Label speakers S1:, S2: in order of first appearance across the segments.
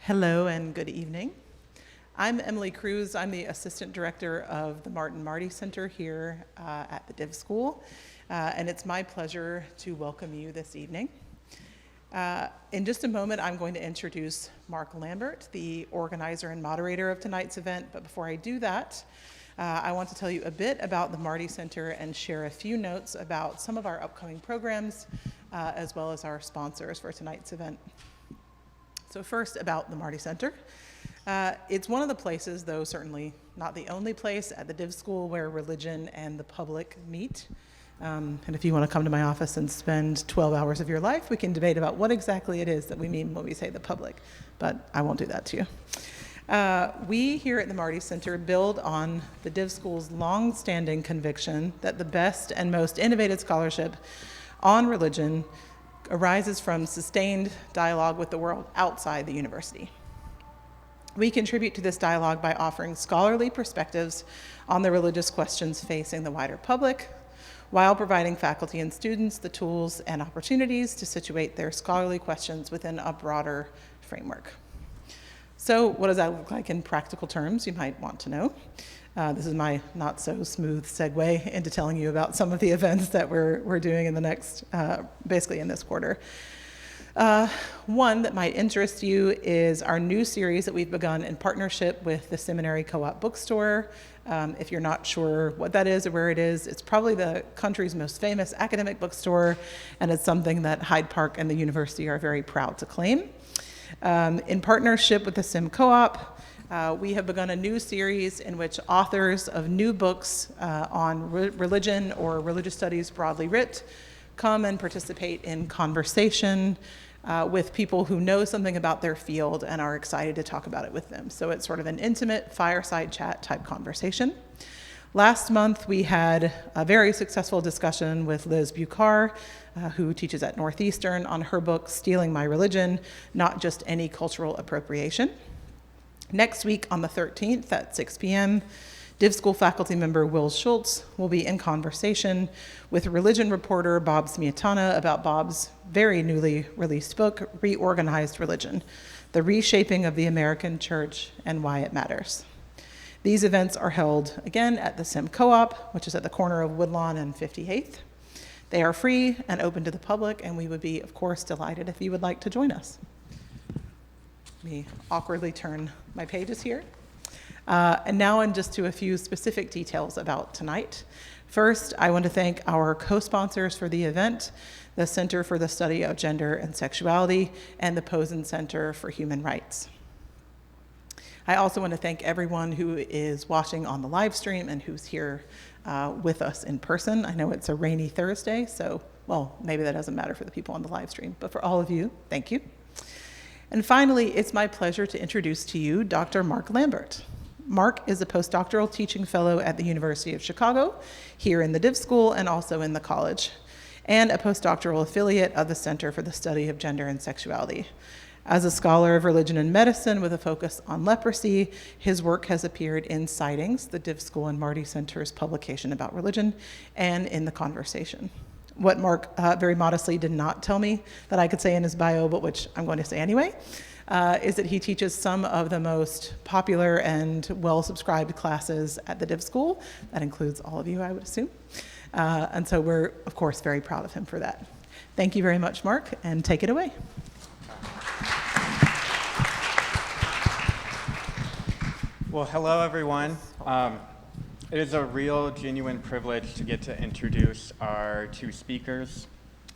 S1: Hello and good evening. I'm Emily Cruz. I'm the Assistant Director of the Marty Center here at the Div School, and it's my pleasure to welcome you this evening. In just a moment, I'm going to introduce Mark Lambert, the organizer and moderator of tonight's event, but before I do that, I want to tell you a bit about the Marty Center and share a few notes about some of our upcoming programs, as well as our sponsors for tonight's event. So first, about the Marty Center. It's one of the places, though certainly not the only place, at the Div School where religion and the public meet. And if you want to come to my office and spend 12 hours of your life, we can debate about what exactly it is that we mean when we say the public, but I won't do that to you. We here at the Marty Center build on the Div School's long-standing conviction that the best and most innovative scholarship on religion arises from sustained dialogue with the world outside the university. We contribute to this dialogue by offering scholarly perspectives on the religious questions facing the wider public, while providing faculty and students the tools and opportunities to situate their scholarly questions within a broader framework. So what does that look like in practical terms, you might want to know. This is my not so smooth segue into telling you about some of the events that we're doing in the next, basically in this quarter. One that might interest you is our new series that we've begun in partnership with the Seminary Co-op Bookstore. If you're not sure what that is or where it is, it's probably the country's most famous academic bookstore, and it's something that Hyde Park and the university are very proud to claim. In partnership with the Sim Co-op, we have begun a new series in which authors of new books on religion or religious studies broadly writ come and participate in conversation with people who know something about their field and are excited to talk about it with them. So it's sort of an intimate fireside chat type conversation. Last month, we had a very successful discussion with Liz Bucar, who teaches at Northeastern, on her book, Stealing My Religion, Not Just Any Cultural Appropriation. Next week on the 13th at 6 p.m., Div School faculty member Will Schultz will be in conversation with religion reporter Bob Smiatana about Bob's very newly released book, Reorganized Religion, The Reshaping of the American Church and Why It Matters. These events are held again at the Sim Co-op, which is at the corner of Woodlawn and 58th. They are free and open to the public, and we would be, of course, delighted if you would like to join us. Let me awkwardly turn my pages here. And now on just to a few specific details about tonight. First, I want to thank our co-sponsors for the event, the Center for the Study of Gender and Sexuality and the Posen Center for Human Rights. I also want to thank everyone who is watching on the live stream and who's here with us in person. I know it's a rainy Thursday, so, well, maybe that doesn't matter for the people on the live stream, but for all of you, thank you. And finally, it's my pleasure to introduce to you Dr. Mark Lambert. Mark is a postdoctoral teaching fellow at the University of Chicago, here in the Div School and also in the college, and a postdoctoral affiliate of the Center for the Study of Gender and Sexuality. As a scholar of religion and medicine with a focus on leprosy, his work has appeared in Sightings, the Div School and Marty Center's publication about religion, and in The Conversation. What Mark very modestly did not tell me that I could say in his bio, but which I'm going to say anyway, is that he teaches some of the most popular and well-subscribed classes at the Div School. That includes all of you, I would assume. And so we're, of course, very proud of him for that. Thank you very much, Mark, and take it away.
S2: Well, hello, everyone. It is a real, genuine privilege to get to introduce our two speakers.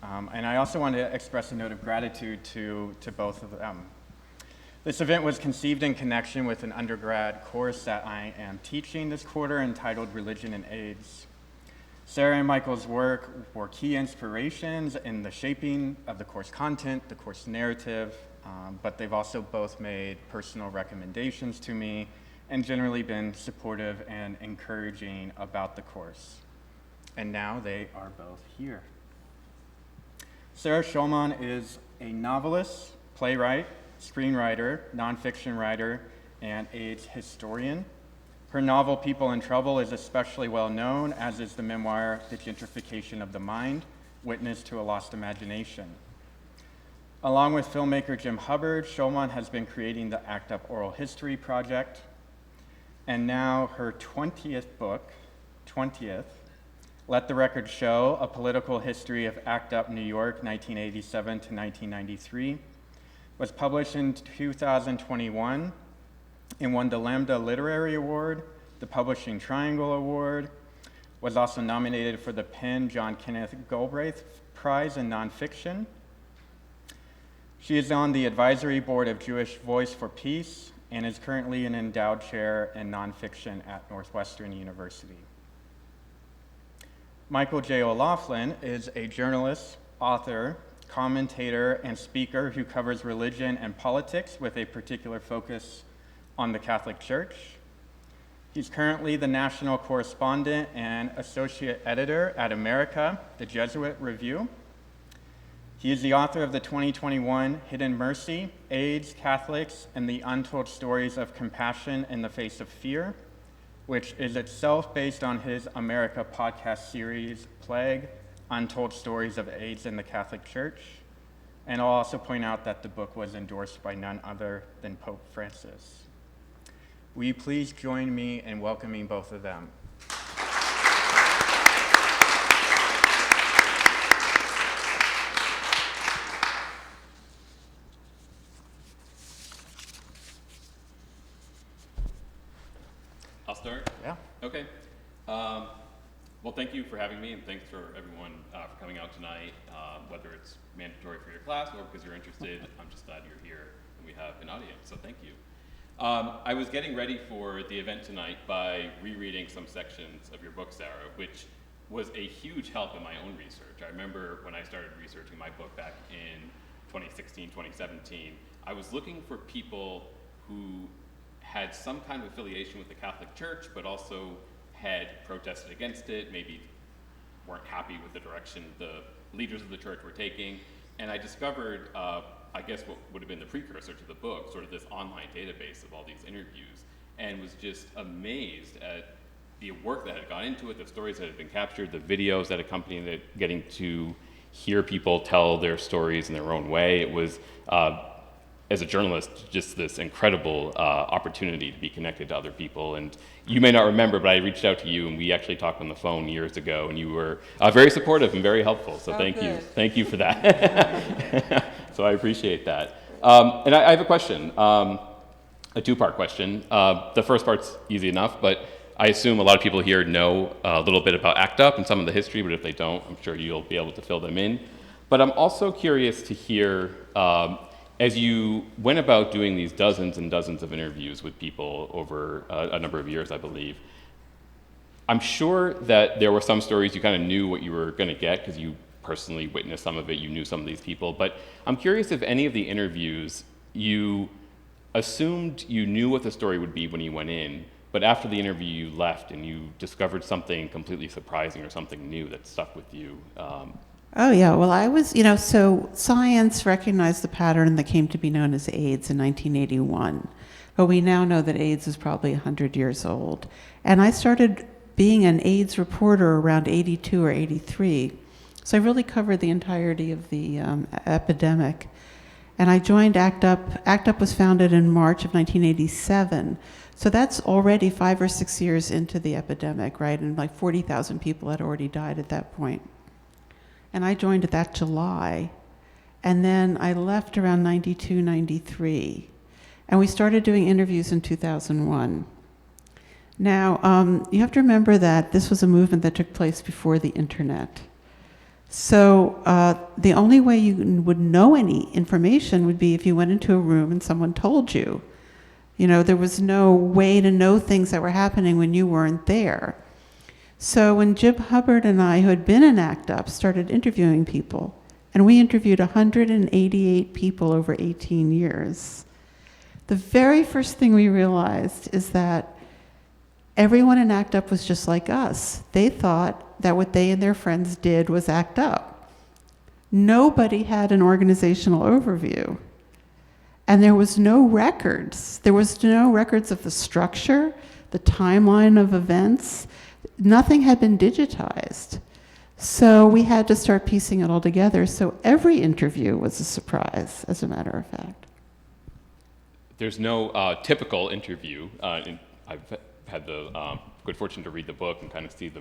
S2: And I also want to express a note of gratitude to both of them. This event was conceived in connection with an undergrad course that I am teaching this quarter entitled Religion and AIDS. Sarah and Michael's work were key inspirations in the shaping of the course content, the course narrative, but they've also both made personal recommendations to me and generally been supportive and encouraging about the course. And now they are both here. Sarah Schulman is a novelist, playwright, screenwriter, nonfiction writer, and AIDS historian. Her novel, People in Trouble, is especially well known, as is the memoir, The Gentrification of the Mind, Witness to a Lost Imagination. Along with filmmaker Jim Hubbard, Schulman has been creating the ACT UP Oral History Project, and now her 20th book, Let the Record Show, A Political History of ACT UP New York, 1987 to 1993, was published in 2021 and won the Lambda Literary Award, the Publishing Triangle Award, was also nominated for the PEN John Kenneth Galbraith Prize in Nonfiction. She is on the advisory board of Jewish Voice for Peace and is currently an endowed chair in nonfiction at Northwestern University. Michael J. O'Loughlin is a journalist, author, commentator, and speaker who covers religion and politics with a particular focus on the Catholic Church. He's currently the national correspondent and associate editor at America, the Jesuit Review. He is the author of the 2021 Hidden Mercy, AIDS, Catholics, and the Untold Stories of Compassion in the Face of Fear, which is itself based on his America podcast series, Plague, Untold Stories of AIDS in the Catholic Church. And I'll also point out that the book was endorsed by none other than Pope Francis. Will you please join me in welcoming both of them?
S3: I'll start?
S2: Yeah.
S3: Okay. Well, thank you for having me, and thanks for everyone for coming out tonight, whether it's mandatory for your class or because you're interested. I'm just glad you're here and we have an audience, so thank you. I was getting ready for the event tonight by rereading some sections of your book, Sarah, which was a huge help in my own research. I remember when I started researching my book back in 2016, 2017, I was looking for people who had some kind of affiliation with the Catholic Church, but also had protested against it, maybe weren't happy with the direction the leaders of the church were taking. And I discovered, I guess what would have been the precursor to the book, sort of this online database of all these interviews, and was just amazed at the work that had gone into it, the stories that had been captured, the videos that accompanied it, getting to hear people tell their stories in their own way. It was, as a journalist, just this incredible opportunity to be connected to other people. And you may not remember, but I reached out to you and we actually talked on the phone years ago, and you were very supportive and very helpful. So thank you. Thank you for that. So I appreciate that. And I have a question, a two-part question. The first part's easy enough, but I assume a lot of people here know a little bit about ACT UP and some of the history, but if they don't, I'm sure you'll be able to fill them in. But I'm also curious to hear, as you went about doing these dozens and dozens of interviews with people over a number of years, I believe, I'm sure that there were some stories you kind of knew what you were going to get because you personally witnessed some of it, you knew some of these people, but I'm curious if any of the interviews you assumed you knew what the story would be when you went in, but after the interview you left and you discovered something completely surprising or something new that stuck with you.
S4: Oh, yeah. Well, I was, so science recognized the pattern that came to be known as AIDS in 1981. But we now know that AIDS is probably 100 years old. And I started being an AIDS reporter around 82 or 83. So I really covered the entirety of the epidemic. And I joined ACT UP. ACT UP was founded in March of 1987. So that's already 5 or 6 years into the epidemic, right? And like 40,000 people had already died at that point. And I joined that July, and then I left around 92, 93. And we started doing interviews in 2001. Now, you have to remember that this was a movement that took place before the internet. So the only way you would know any information would be if you went into a room and someone told you. There was no way to know things that were happening when you weren't there. So when Jim Hubbard and I, who had been in ACT UP, started interviewing people, and we interviewed 188 people over 18 years, the very first thing we realized is that everyone in ACT UP was just like us. They thought that what they and their friends did was ACT UP. Nobody had an organizational overview. And there was no records. There was no records of the structure, the timeline of events. Nothing had been digitized. So we had to start piecing it all together. So every interview was a surprise, as a matter of fact.
S3: There's no typical interview. And I've had the good fortune to read the book and kind of see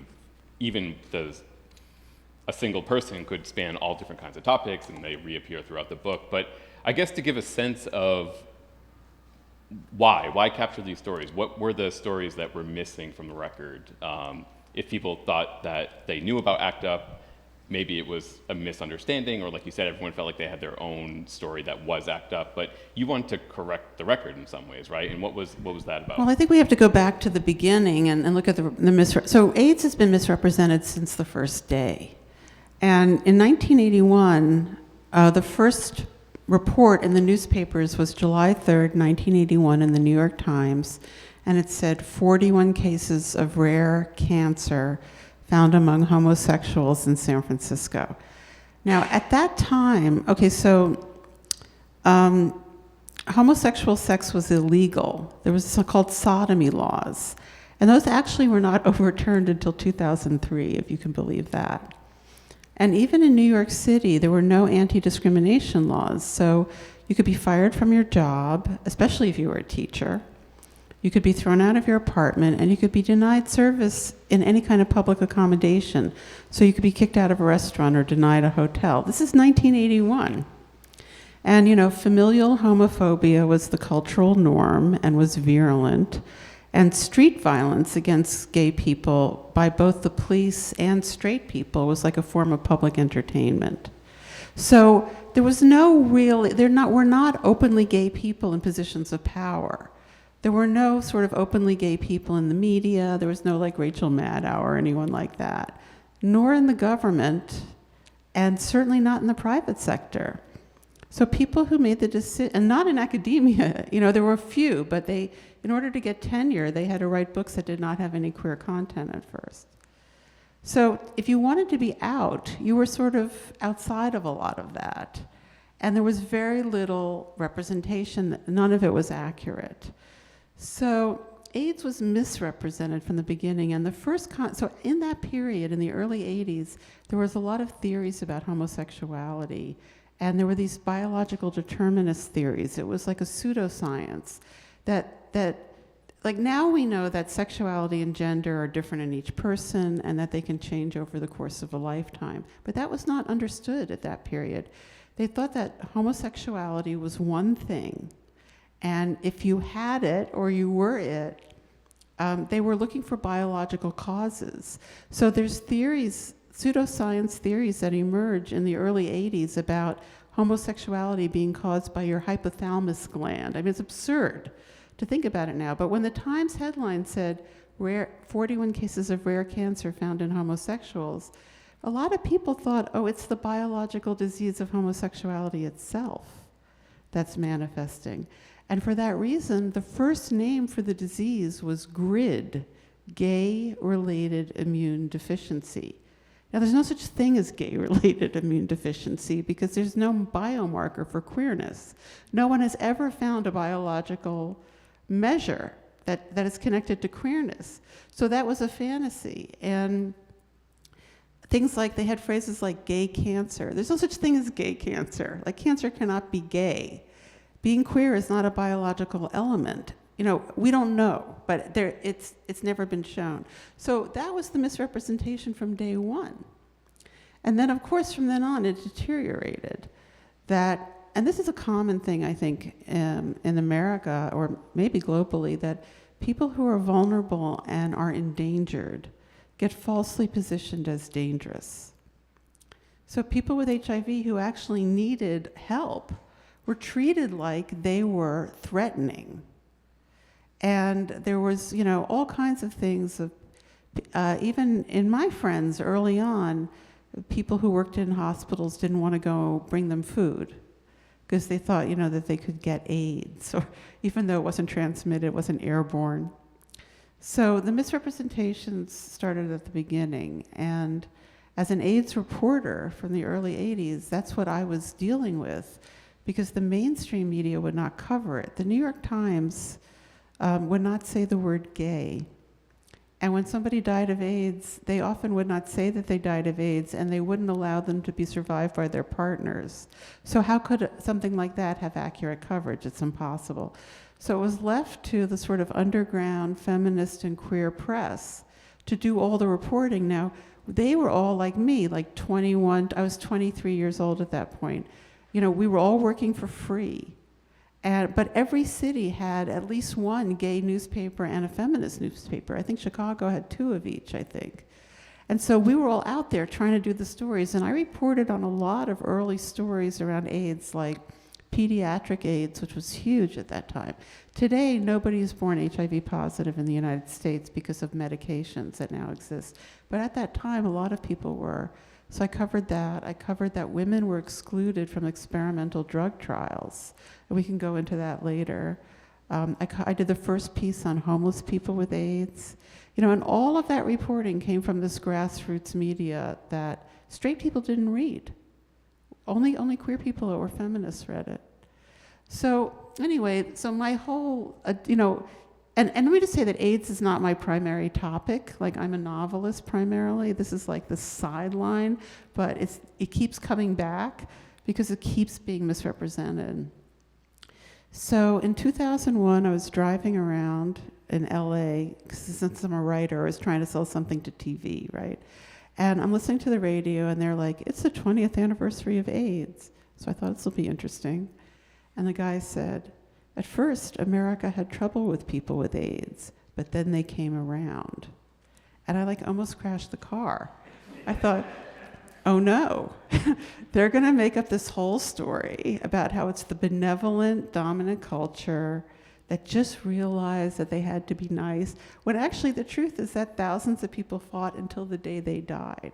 S3: a single person could span all different kinds of topics, and they reappear throughout the book. But I guess to give a sense of why capture these stories? What were the stories that were missing from the record? If people thought that they knew about ACT UP, maybe it was a misunderstanding, or like you said, everyone felt like they had their own story that was ACT UP, but you wanted to correct the record in some ways, right? And what was that about?
S4: Well, I think we have to go back to the beginning and look at so AIDS has been misrepresented since the first day. And in 1981, the first report in the newspapers was July 3rd, 1981 in the New York Times, and it said 41 cases of rare cancer found among homosexuals in San Francisco. Now, at that time, homosexual sex was illegal. There was so-called sodomy laws, and those actually were not overturned until 2003, if you can believe that. And even in New York City, there were no anti-discrimination laws, so you could be fired from your job, especially if you were a teacher. You could be thrown out of your apartment, and you could be denied service in any kind of public accommodation. So you could be kicked out of a restaurant or denied a hotel. This is 1981. And, familial homophobia was the cultural norm and was virulent. And street violence against gay people by both the police and straight people was like a form of public entertainment. So there was no we're not openly gay people in positions of power. There were no sort of openly gay people in the media. There was no like Rachel Maddow or anyone like that, nor in the government, and certainly not in the private sector. So people who made the decision, and not in academia, there were a few, but in order to get tenure, they had to write books that did not have any queer content at first. So if you wanted to be out, you were sort of outside of a lot of that. And there was very little representation, none of it was accurate. So AIDS was misrepresented from the beginning, and so in that period, in the early 80s, there was a lot of theories about homosexuality, and there were these biological determinist theories. It was like a pseudoscience that like now we know that sexuality and gender are different in each person and that they can change over the course of a lifetime. But that was not understood at that period. They thought that homosexuality was one thing, and if you had it or you were it, they were looking for biological causes. So there's theories, pseudoscience theories that emerge in the early 80s about homosexuality being caused by your hypothalamus gland. I mean, it's absurd to think about it now, but when the Times headline said 41 cases of rare cancer found in homosexuals, a lot of people thought, oh, it's the biological disease of homosexuality itself that's manifesting. And for that reason, the first name for the disease was GRID, gay-related immune deficiency. Now, there's no such thing as gay-related immune deficiency because there's no biomarker for queerness. No one has ever found a biological measure that is connected to queerness. So that was a fantasy. And things like, they had phrases like gay cancer. There's no such thing as gay cancer. Like, cancer cannot be gay. Being queer is not a biological element. We don't know, but it's never been shown. So that was the misrepresentation from day one. And then, of course, from then on, it deteriorated. And this is a common thing, I think, in America, or maybe globally, that people who are vulnerable and are endangered get falsely positioned as dangerous. So people with HIV who actually needed help were treated like they were threatening. And there was, all kinds of things. Even in my friends early on, people who worked in hospitals didn't want to go bring them food because they thought, that they could get AIDS, or even though it wasn't transmitted, it wasn't airborne. So the misrepresentations started at the beginning. And as an AIDS reporter from the early 80s, that's what I was dealing with, because the mainstream media would not cover it. The New York Times would not say the word gay. And when somebody died of AIDS, they often would not say that they died of AIDS, and they wouldn't allow them to be survived by their partners. So how could something like that have accurate coverage? It's impossible. So it was left to the sort of underground feminist and queer press to do all the reporting. Now, they were all like me, like 21, I was 23 years old at that point. You know, we were all working for free. But every city had at least one gay newspaper and a feminist newspaper. I think Chicago had 2 of each, I think. And so we were all out there trying to do the stories, and I reported on a lot of early stories around AIDS, like pediatric AIDS, which was huge at that time. Today, nobody is born HIV positive in the United States because of medications that now exist. But at that time, a lot of people were. So I covered that. I covered that women were excluded from experimental drug trials. And we can go into that later. I did the first piece on homeless people with AIDS. You know, and all of that reporting came from this grassroots media that straight people didn't read. Only queer people or feminists read it. So anyway, so my whole, and let me just say that AIDS is not my primary topic. Like, I'm a novelist primarily. This is like the sideline, but it keeps coming back because it keeps being misrepresented. So in 2001, I was driving around in LA, because since I'm a writer, I was trying to sell something to TV, right? And I'm listening to the radio, and they're like, it's the 20th anniversary of AIDS. So I thought this will be interesting. And the guy said, at first, America had trouble with people with AIDS, but then they came around. And I almost crashed the car. I thought, oh no, they're gonna make up this whole story about how it's the benevolent, dominant culture that just realized that they had to be nice, when actually the truth is that thousands of people fought until the day they died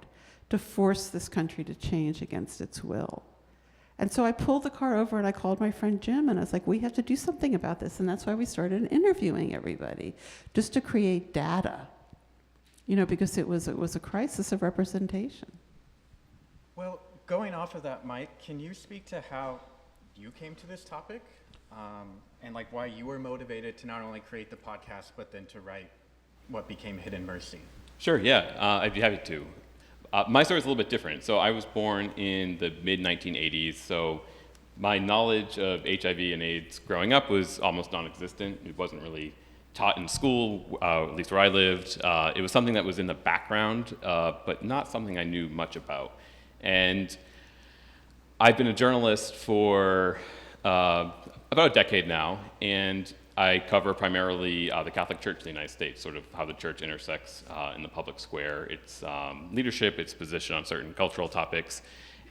S4: to force this country to change against its will. And so I pulled the car over and I called my friend Jim, and I was like, we have to do something about this. And that's why we started interviewing everybody, just to create data, because it was a crisis of representation.
S2: Well, going off of that, Mike, can you speak to how you came to this topic? And why you were motivated to not only create the podcast, but then to write what became Hidden Mercy?
S3: Sure, yeah, I'd be happy to. My story is a little bit different. So I was born in the mid-1980s, so my knowledge of HIV and AIDS growing up was almost non-existent. It wasn't really taught in school, at least where I lived. It was something that was in the background, but not something I knew much about. And I've been a journalist for about a decade now, and I cover primarily the Catholic Church in the United States, sort of how the church intersects in the public square, its leadership, its position on certain cultural topics.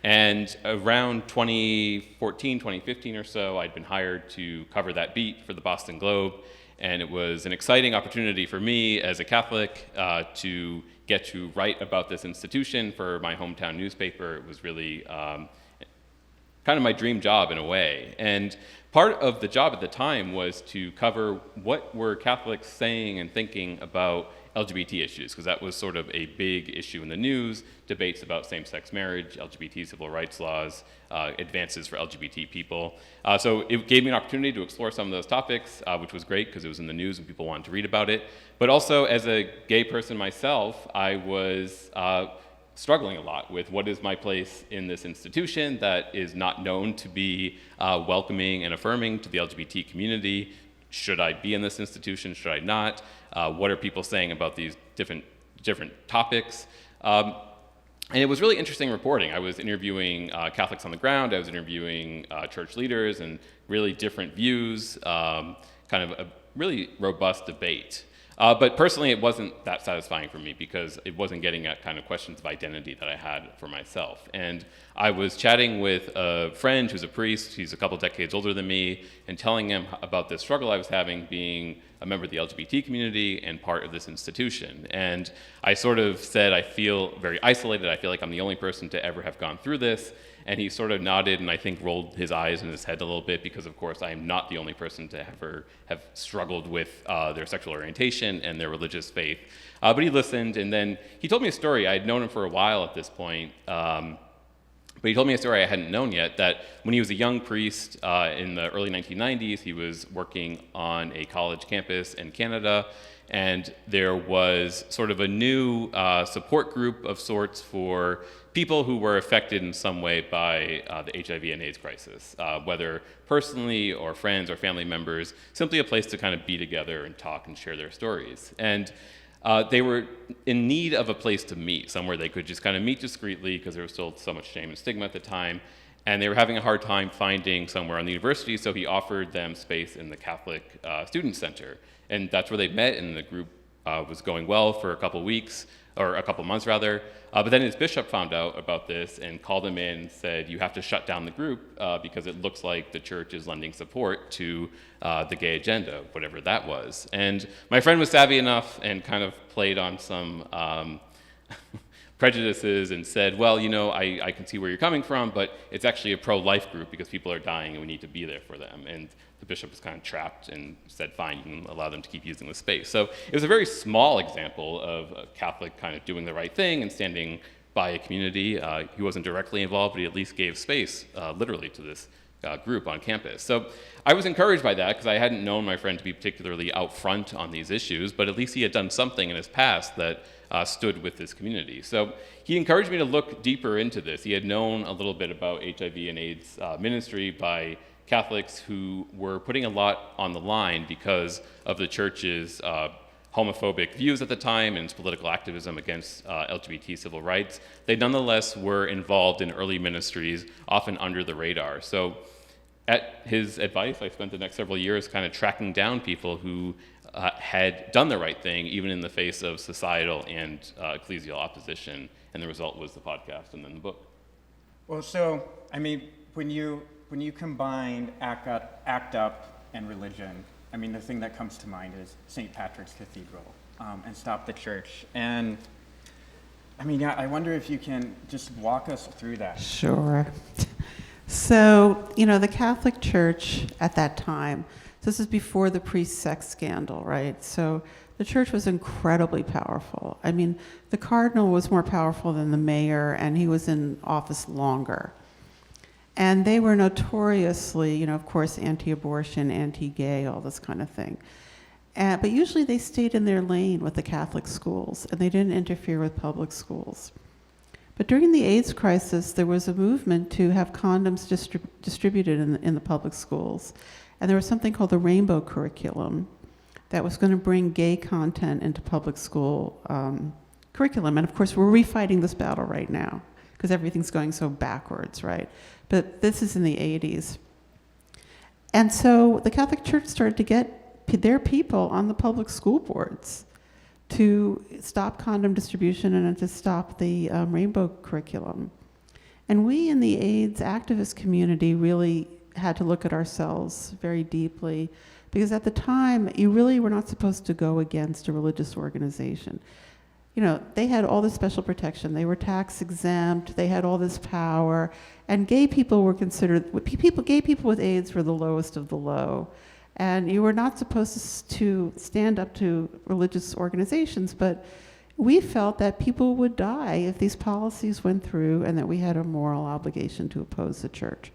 S3: And around 2014, 2015 or so, I'd been hired to cover that beat for the Boston Globe, and it was an exciting opportunity for me as a Catholic to get to write about this institution for my hometown newspaper. It was really kind of my dream job in a way. And part of the job at the time was to cover what were Catholics saying and thinking about LGBT issues, because that was sort of a big issue in the news, debates about same-sex marriage, LGBT civil rights laws, advances for LGBT people. So it gave me an opportunity to explore some of those topics, which was great because it was in the news and people wanted to read about it. But also, as a gay person myself, I was struggling a lot with what is my place in this institution that is not known to be welcoming and affirming to the LGBT community. Should I be in this institution? Should I not? What are people saying about these different topics? And it was really interesting reporting. I was interviewing Catholics on the ground. I was interviewing church leaders and really different views, kind of a really robust debate. But personally, it wasn't that satisfying for me because it wasn't getting at kind of questions of identity that I had for myself. And I was chatting with a friend who's a priest, he's a couple decades older than me, and telling him about this struggle I was having being a member of the LGBT community and part of this institution. And I sort of said, I feel very isolated. I feel like I'm the only person to ever have gone through this. And he sort of nodded and I think rolled his eyes in his head a little bit because, of course, I am not the only person to ever have struggled with their sexual orientation and their religious faith. But he listened, and then he told me a story. I had known him for a while at this point, but he told me a story I hadn't known yet, that when he was a young priest in the early 1990s, he was working on a college campus in Canada, and there was sort of a new support group of sorts for people who were affected in some way by the HIV and AIDS crisis, whether personally or friends or family members, simply a place to kind of be together and talk and share their stories. And they were in need of a place to meet, somewhere they could just kind of meet discreetly because there was still so much shame and stigma at the time. And they were having a hard time finding somewhere on the university, so he offered them space in the Catholic Student Center. And that's where they met, and the group was going well for a couple weeks, or a couple months rather. But then his bishop found out about this and called him in and said, you have to shut down the group because it looks like the church is lending support to the gay agenda, whatever that was. And my friend was savvy enough and kind of played on some prejudices and said, well, you know, I can see where you're coming from, but it's actually a pro-life group because people are dying and we need to be there for them. And the bishop was kind of trapped and said, fine, you can allow them to keep using the space. So it was a very small example of a Catholic kind of doing the right thing and standing by a community. He wasn't directly involved, but he at least gave space, literally, to this group on campus. So I was encouraged by that because I hadn't known my friend to be particularly out front on these issues, but at least he had done something in his past that stood with this community. So he encouraged me to look deeper into this. He had known a little bit about HIV and AIDS ministry by Catholics who were putting a lot on the line because of the church's homophobic views at the time and its political activism against LGBT civil rights. They nonetheless were involved in early ministries, often under the radar. So at his advice, I spent the next several years kind of tracking down people who had done the right thing, even in the face of societal and ecclesial opposition. And the result was the podcast and then the book.
S2: Well, so, I mean, when you combine ACT UP and religion, I mean, the thing that comes to mind is St. Patrick's Cathedral and Stop the Church. And I mean, I wonder if you can just walk us through that.
S4: Sure. So, you know, the Catholic Church at that time, this is before the priest sex scandal, right? So the church was incredibly powerful. I mean, the cardinal was more powerful than the mayor, and he was in office longer. And they were notoriously, you know, of course, anti-abortion, anti-gay, all this kind of thing. But usually they stayed in their lane with the Catholic schools, and they didn't interfere with public schools. But during the AIDS crisis, there was a movement to have condoms distributed in the public schools. And there was something called the Rainbow Curriculum that was going to bring gay content into public school curriculum. And of course, we're refighting this battle right now because everything's going so backwards, right? But this is in the 80s. And so the Catholic Church started to get their people on the public school boards to stop condom distribution and to stop the Rainbow Curriculum. And we in the AIDS activist community really had to look at ourselves very deeply, because at the time, you really were not supposed to go against a religious organization. You know, they had all this special protection. They were tax exempt. They had all this power. And gay people were considered, gay people with AIDS were the lowest of the low. And you were not supposed to stand up to religious organizations, but we felt that people would die if these policies went through and that we had a moral obligation to oppose the church.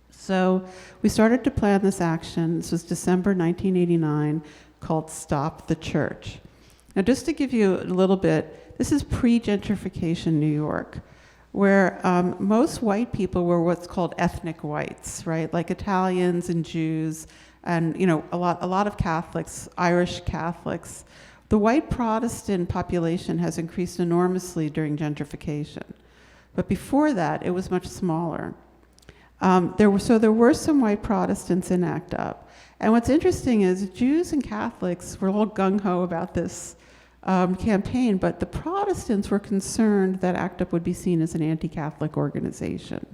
S4: So we started to plan this action. This was December 1989, called Stop the Church. Now, just to give you a little bit, this is pre-gentrification New York, where most white people were what's called ethnic whites, right? Like Italians and Jews, and you know, a lot of Catholics, Irish Catholics. The white Protestant population has increased enormously during gentrification, but before that, it was much smaller. There were some white Protestants in ACT UP. And what's interesting is Jews and Catholics were all gung-ho about this campaign, but the Protestants were concerned that ACT UP would be seen as an anti-Catholic organization.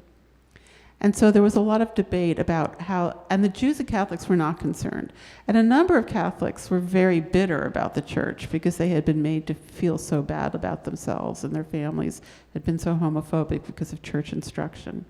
S4: And so there was a lot of debate about how, and the Jews and Catholics were not concerned. And a number of Catholics were very bitter about the church because they had been made to feel so bad about themselves, and their families had been so homophobic because of church instruction.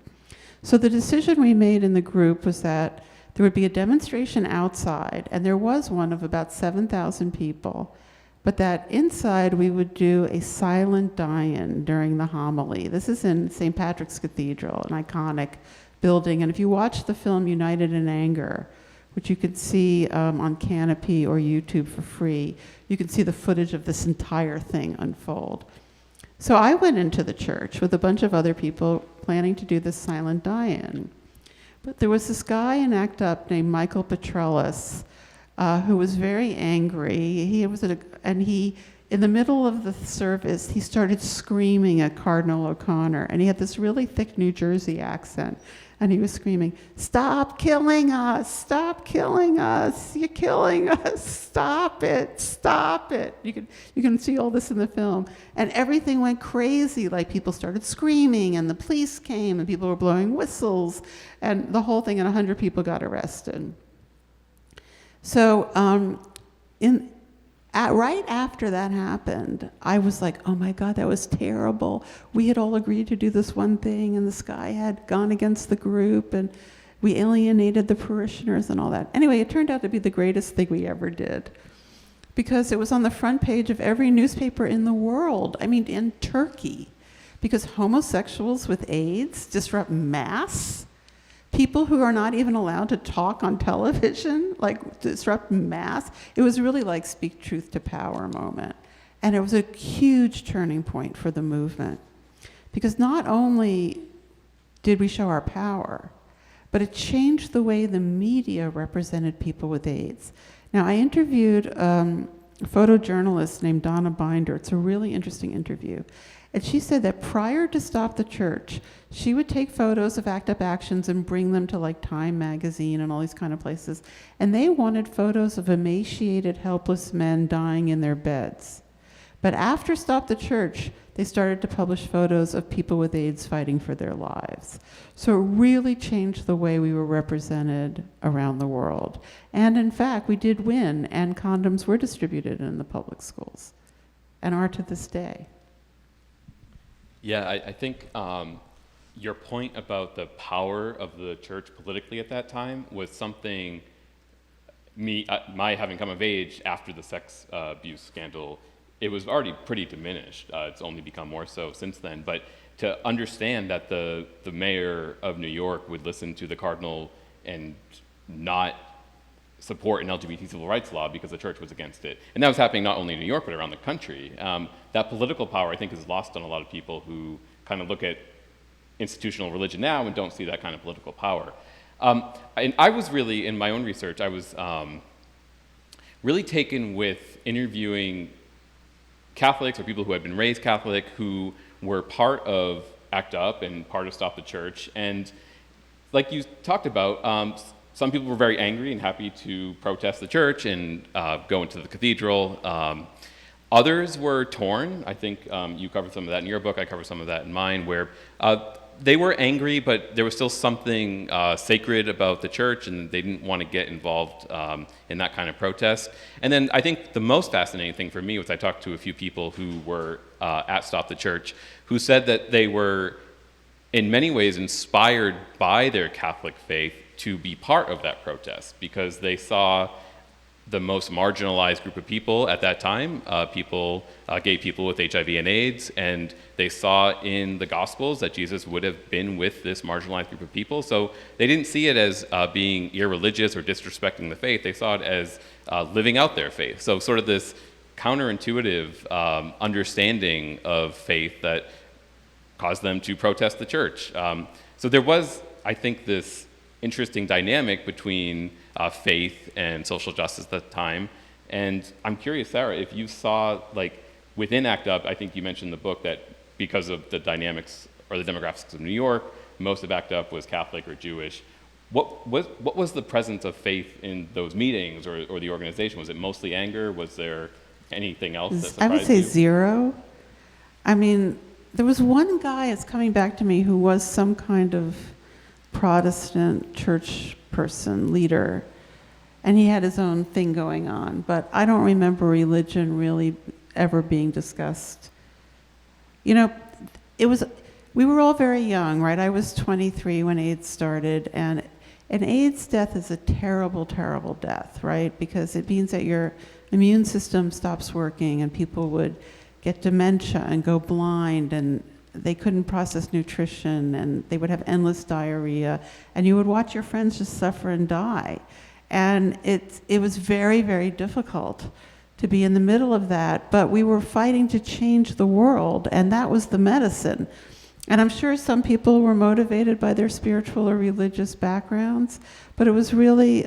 S4: So the decision we made in the group was that there would be a demonstration outside, and there was one of about 7,000 people, but that inside we would do a silent die-in during the homily. This is in St. Patrick's Cathedral, an iconic building, and if you watch the film United in Anger, which you could see on Canopy or YouTube for free. You can see the footage of this entire thing unfold. So I went into the church with a bunch of other people planning to do this silent die-in. But there was this guy in ACT UP named Michael Petrellis who was very angry. In the middle of the service, he started screaming at Cardinal O'Connor, and he had this really thick New Jersey accent, and he was screaming, "Stop killing us! Stop killing us! You're killing us! Stop it! Stop it!" You can see all this in the film, and everything went crazy. Like people started screaming, and the police came, and people were blowing whistles, and the whole thing, and 100 people got arrested. So, right after that happened, I was like, oh my God, that was terrible. We had all agreed to do this one thing, and this guy had gone against the group, and we alienated the parishioners and all that. Anyway, it turned out to be the greatest thing we ever did, because it was on the front page of every newspaper in the world. I mean, in Turkey, because homosexuals with AIDS disrupt mass. People who are not even allowed to talk on television, like disrupt mass. It was really like speak truth to power moment. And it was a huge turning point for the movement. Because not only did we show our power, but it changed the way the media represented people with AIDS. Now, I interviewed a photojournalist named Donna Binder. It's a really interesting interview. And she said that prior to Stop the Church, she would take photos of ACT UP actions and bring them to like Time magazine and all these kind of places. And they wanted photos of emaciated, helpless men dying in their beds. But after Stop the Church, they started to publish photos of people with AIDS fighting for their lives. So it really changed the way we were represented around the world. And in fact, we did win, and condoms were distributed in the public schools, and are to this day.
S3: Yeah, I think your point about the power of the church politically at that time was something my having come of age after the sex abuse scandal, it was already pretty diminished. It's only become more so since then. But to understand that the mayor of New York would listen to the cardinal and not support an LGBT civil rights law because the church was against it. And that was happening not only in New York, but around the country. That political power, I think, is lost on a lot of people who kind of look at institutional religion now and don't see that kind of political power. And I was really, in my own research, I was really taken with interviewing Catholics or people who had been raised Catholic who were part of ACT UP and part of Stop the Church. And like you talked about, some people were very angry and happy to protest the church and go into the cathedral. Others were torn. I think you covered some of that in your book. I covered some of that in mine, where they were angry, but there was still something sacred about the church, and they didn't want to get involved in that kind of protest. And then I think the most fascinating thing for me was I talked to a few people who were at Stop the Church who said that they were in many ways inspired by their Catholic faith to be part of that protest, because they saw the most marginalized group of people at that time, gay people with HIV and AIDS, and they saw in the Gospels that Jesus would have been with this marginalized group of people. So they didn't see it as being irreligious or disrespecting the faith. They saw it as living out their faith. So sort of this counterintuitive understanding of faith that caused them to protest the church. So there was, I think, this interesting dynamic between faith and social justice at the time. And I'm curious, Sarah, if you saw, like, within ACT UP, I think you mentioned in the book that because of the dynamics or the demographics of New York, most of ACT UP was Catholic or Jewish. What was the presence of faith in those meetings or the organization? Was it mostly anger? Was there anything else that surprised you?
S4: I would say zero. I mean, there was one guy that's coming back to me who was some kind of Protestant church person, leader, and he had his own thing going on, but I don't remember religion really ever being discussed. You know, we were all very young, right? I was 23 when AIDS started, and an AIDS death is a terrible, terrible death, right? Because it means that your immune system stops working, and people would get dementia and go blind, and they couldn't process nutrition, and they would have endless diarrhea, and you would watch your friends just suffer and die. And it was very, very difficult to be in the middle of that, but we were fighting to change the world, and that was the medicine. And I'm sure some people were motivated by their spiritual or religious backgrounds, but it was really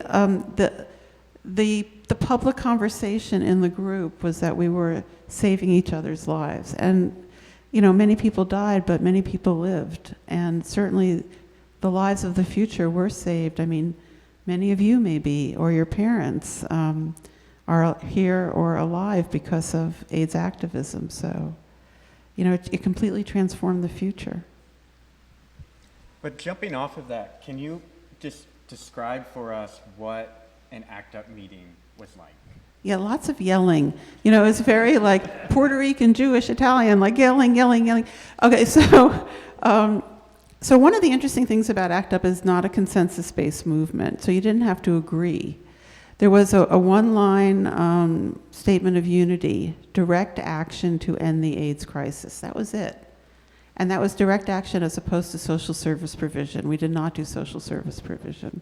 S4: the public conversation in the group was that we were saving each other's lives. And, many people died, but many people lived. And certainly the lives of the future were saved. I mean, many of you maybe, or your parents, are here or alive because of AIDS activism. So, it completely transformed the future.
S2: But jumping off of that, can you just describe for us what an ACT UP meeting was like?
S4: Yeah, lots of yelling. It's very like Puerto Rican, Jewish, Italian, like yelling, yelling, yelling. Okay, so one of the interesting things about ACT UP is not a consensus-based movement, so you didn't have to agree. There was a one-line statement of unity, direct action to end the AIDS crisis. That was it. And that was direct action as opposed to social service provision. We did not do social service provision.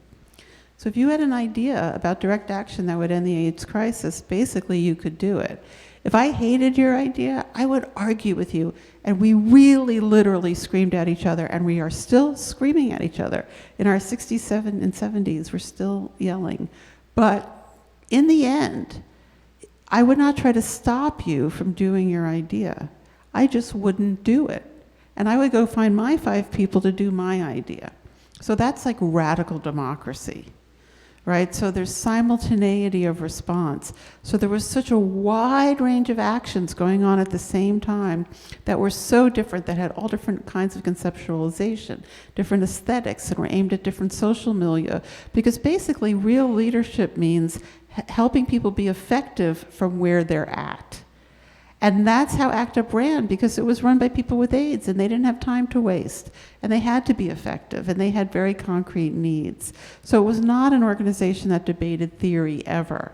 S4: So if you had an idea about direct action that would end the AIDS crisis, basically you could do it. If I hated your idea, I would argue with you. And we really literally screamed at each other, and we are still screaming at each other. In our 60s and 70s, we're still yelling. But in the end, I would not try to stop you from doing your idea. I just wouldn't do it. And I would go find my 5 people to do my idea. So that's like radical democracy, right? So there's simultaneity of response. So there was such a wide range of actions going on at the same time that were so different, that had all different kinds of conceptualization, different aesthetics, and were aimed at different social milieu. Because basically real leadership means helping people be effective from where they're at. And that's how ACT UP ran, because it was run by people with AIDS, and they didn't have time to waste. And they had to be effective, and they had very concrete needs. So it was not an organization that debated theory ever.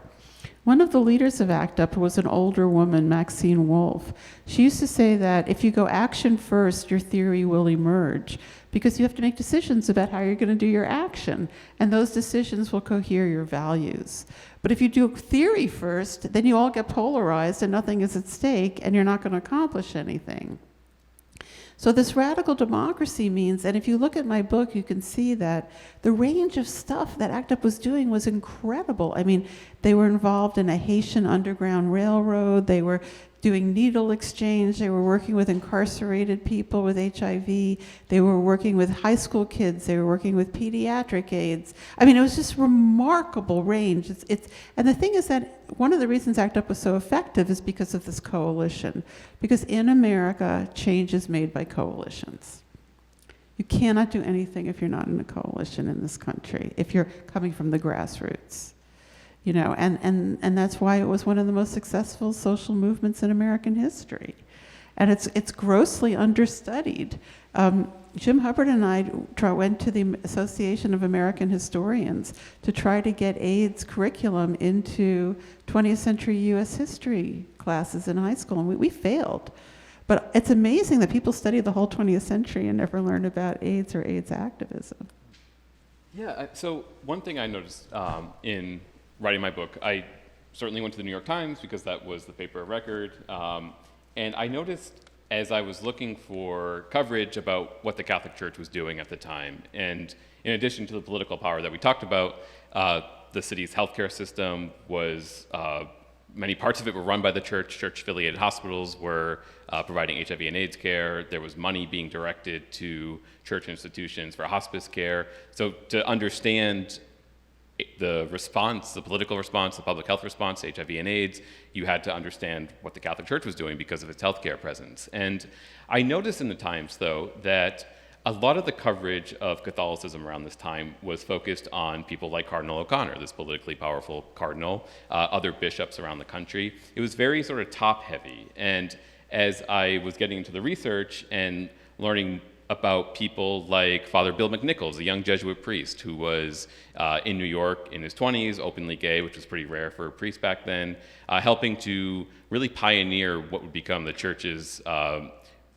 S4: One of the leaders of ACT UP was an older woman, Maxine Wolf. She used to say that if you go action first, your theory will emerge, because you have to make decisions about how you're going to do your action, and those decisions will cohere your values. But if you do theory first, then you all get polarized and nothing is at stake, and you're not going to accomplish anything. So this radical democracy means, and if you look at my book, you can see that the range of stuff that ACT UP was doing was incredible. I mean, they were involved in a Haitian underground railroad. They were doing needle exchange. They were working with incarcerated people with HIV. They were working with high school kids. They were working with pediatric AIDS. I mean, it was just remarkable range. And the thing is that one of the reasons ACT UP was so effective is because of this coalition. Because in America, change is made by coalitions. You cannot do anything if you're not in a coalition in this country, if you're coming from the grassroots. And that's why it was one of the most successful social movements in American history. And it's grossly understudied. Jim Hubbard and I went to the Association of American Historians to try to get AIDS curriculum into 20th century US history classes in high school, and we failed. But it's amazing that people study the whole 20th century and never learn about AIDS or AIDS activism.
S3: Yeah, so one thing I noticed in writing my book, I certainly went to the New York Times because that was the paper of record. And I noticed as I was looking for coverage about what the Catholic Church was doing at the time, and in addition to the political power that we talked about, the city's healthcare system was, many parts of it were run by the church. Church-affiliated hospitals were providing HIV and AIDS care. There was money being directed to church institutions for hospice care. So to understand the response, the political response, the public health response to HIV and AIDS, you had to understand what the Catholic Church was doing because of its healthcare presence. And I noticed in the Times, though, that a lot of the coverage of Catholicism around this time was focused on people like Cardinal O'Connor, this politically powerful cardinal, other bishops around the country. It was very sort of top-heavy. And as I was getting into the research and learning about people like Father Bill McNichols, a young Jesuit priest who was in New York in his 20s, openly gay, which was pretty rare for a priest back then, helping to really pioneer what would become the church's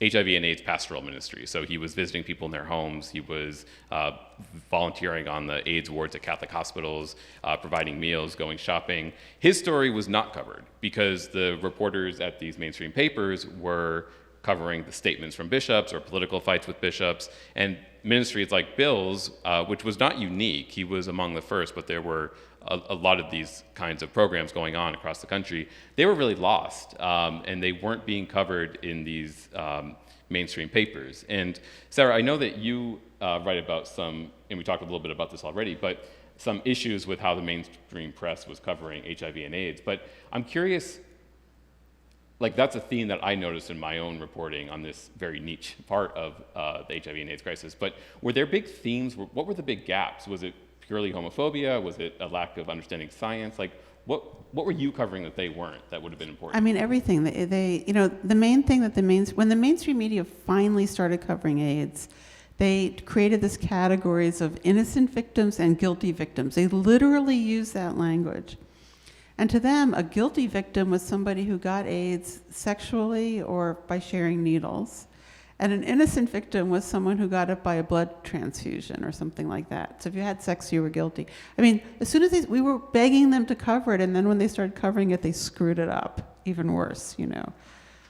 S3: HIV and AIDS pastoral ministry. So he was visiting people in their homes. He was volunteering on the AIDS wards at Catholic hospitals, providing meals, going shopping. His story was not covered because the reporters at these mainstream papers were covering the statements from bishops or political fights with bishops. And ministries like Bill's, which was not unique, he was among the first, but there were a lot of these kinds of programs going on across the country. They were really lost, and they weren't being covered in these mainstream papers. And Sarah, I know that you write about some, and we talked a little bit about this already, but some issues with how the mainstream press was covering HIV and AIDS. But I'm curious, like that's a theme that I noticed in my own reporting on this very niche part of the HIV and AIDS crisis. But were there big themes? What were the big gaps? Was it purely homophobia? Was it a lack of understanding science? Like, what were you covering that they weren't that would have been important?
S4: I mean, everything. They the main thing that when the mainstream media finally started covering AIDS, they created this categories of innocent victims and guilty victims. They literally used that language. And to them, a guilty victim was somebody who got AIDS sexually or by sharing needles. And an innocent victim was someone who got it by a blood transfusion or something like that. So if you had sex, you were guilty. I mean, as soon as we were begging them to cover it, and then when they started covering it, they screwed it up even worse,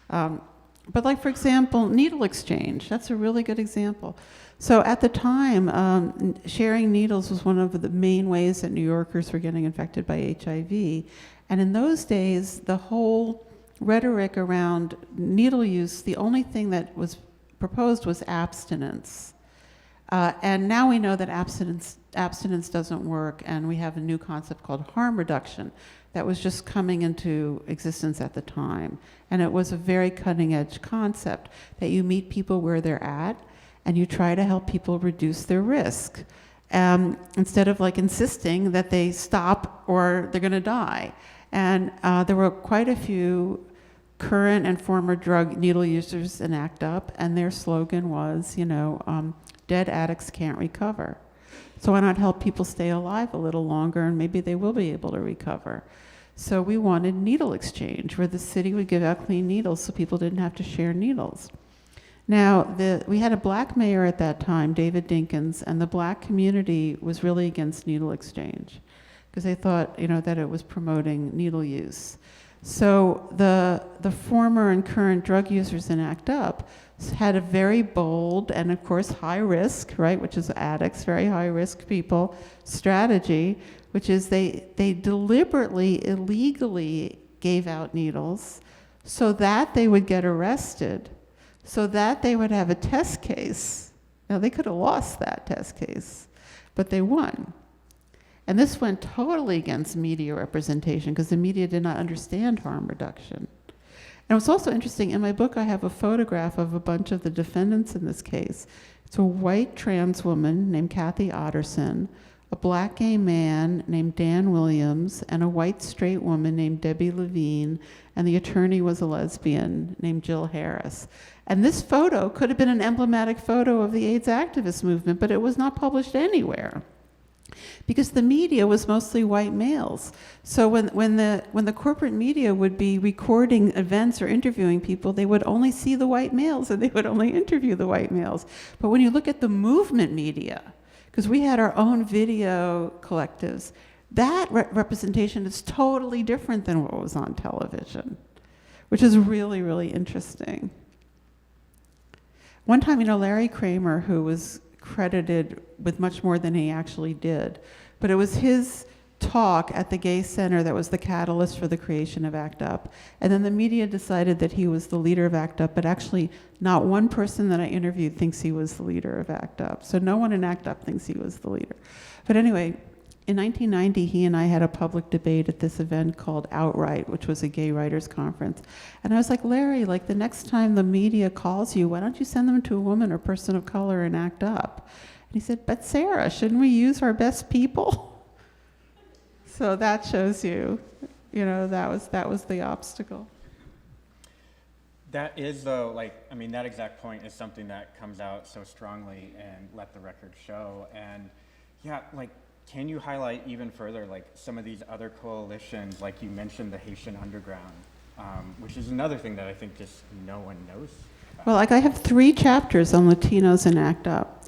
S4: But like, for example, needle exchange, that's a really good example. So at the time, sharing needles was one of the main ways that New Yorkers were getting infected by HIV. And in those days, the whole rhetoric around needle use, the only thing that was proposed was abstinence. And now we know that abstinence doesn't work, and we have a new concept called harm reduction that was just coming into existence at the time. And it was a very cutting edge concept that you meet people where they're at and you try to help people reduce their risk. Instead of like insisting that they stop or they're gonna die. And there were quite a few current and former drug needle users in ACT UP, and their slogan was, dead addicts can't recover. So why not help people stay alive a little longer, and maybe they will be able to recover. So we wanted needle exchange, where the city would give out clean needles so people didn't have to share needles. Now, we had a black mayor at that time, David Dinkins, and the black community was really against needle exchange because they thought, that it was promoting needle use. So the former and current drug users in ACT UP had a very bold and, of course, high risk, right, which is addicts, very high risk people, strategy, which is they deliberately, illegally gave out needles so that they would get arrested, so that they would have a test case. Now, they could have lost that test case, but they won. And this went totally against media representation because the media did not understand harm reduction. And what's also interesting, in my book I have a photograph of a bunch of the defendants in this case. It's a white trans woman named Kathy Otterson, a black gay man named Dan Williams, and a white straight woman named Debbie Levine, and the attorney was a lesbian named Jill Harris. And this photo could have been an emblematic photo of the AIDS activist movement, but it was not published anywhere, because the media was mostly white males. So when the corporate media would be recording events or interviewing people, they would only see the white males and they would only interview the white males. But when you look at the movement media, because we had our own video collectives, that representation is totally different than what was on television, which is really, really interesting. One time, Larry Kramer, who was credited with much more than he actually did, but it was his talk at the Gay Center that was the catalyst for the creation of ACT UP. And then the media decided that he was the leader of ACT UP, but actually not one person that I interviewed thinks he was the leader of ACT UP. So no one in ACT UP thinks he was the leader. But anyway, in 1990, he and I had a public debate at this event called Outright, which was a gay writers conference. And I was like, Larry, like the next time the media calls you, why don't you send them to a woman or person of color and ACT UP? And he said, but Sarah, shouldn't we use our best people? So that shows you, that was the obstacle.
S2: That is, though, that exact point is something that comes out so strongly and Let the Record Show. And yeah, can you highlight even further, some of these other coalitions, you mentioned the Haitian Underground, which is another thing that I think just no one knows
S4: Well, like I have 3 chapters on Latinos in ACT UP.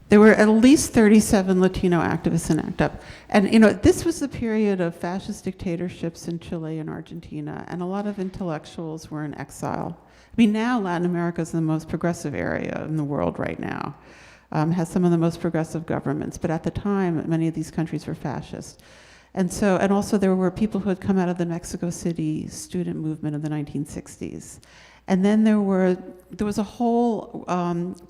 S4: There were at least 37 Latino activists in ACT UP. And, this was the period of fascist dictatorships in Chile and Argentina, and a lot of intellectuals were in exile. I mean, now Latin America is the most progressive area in the world right now, has some of the most progressive governments, but at the time, many of these countries were fascist. And also there were people who had come out of the Mexico City student movement in the 1960s. And then there was a whole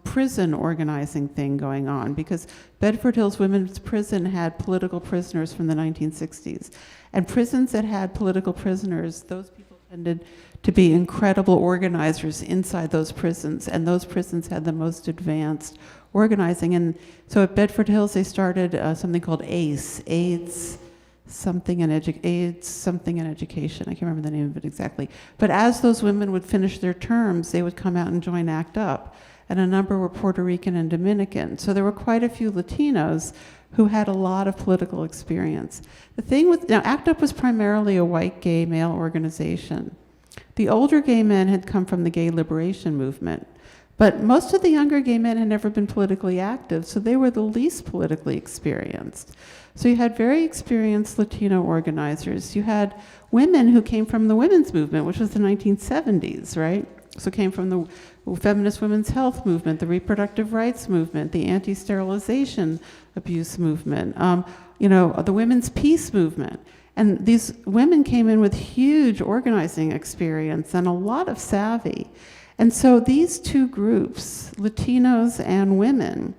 S4: prison organizing thing going on, because Bedford Hills Women's Prison had political prisoners from the 1960s. And prisons that had political prisoners, those people tended to be incredible organizers inside those prisons, and those prisons had the most advanced organizing. And so at Bedford Hills, they started something called ACE, AIDS something in education. I can't remember the name of it exactly. But as those women would finish their terms, they would come out and join ACT UP. And a number were Puerto Rican and Dominican. So there were quite a few Latinos who had a lot of political experience. The thing now ACT UP was primarily a white gay male organization. The older gay men had come from the gay liberation movement. But most of the younger gay men had never been politically active, so they were the least politically experienced. So you had very experienced Latino organizers. You had women who came from the women's movement, which was the 1970s, right? So came from the feminist women's health movement, the reproductive rights movement, the anti-sterilization abuse movement, the women's peace movement. And these women came in with huge organizing experience and a lot of savvy. And so these 2 groups, Latinos and women,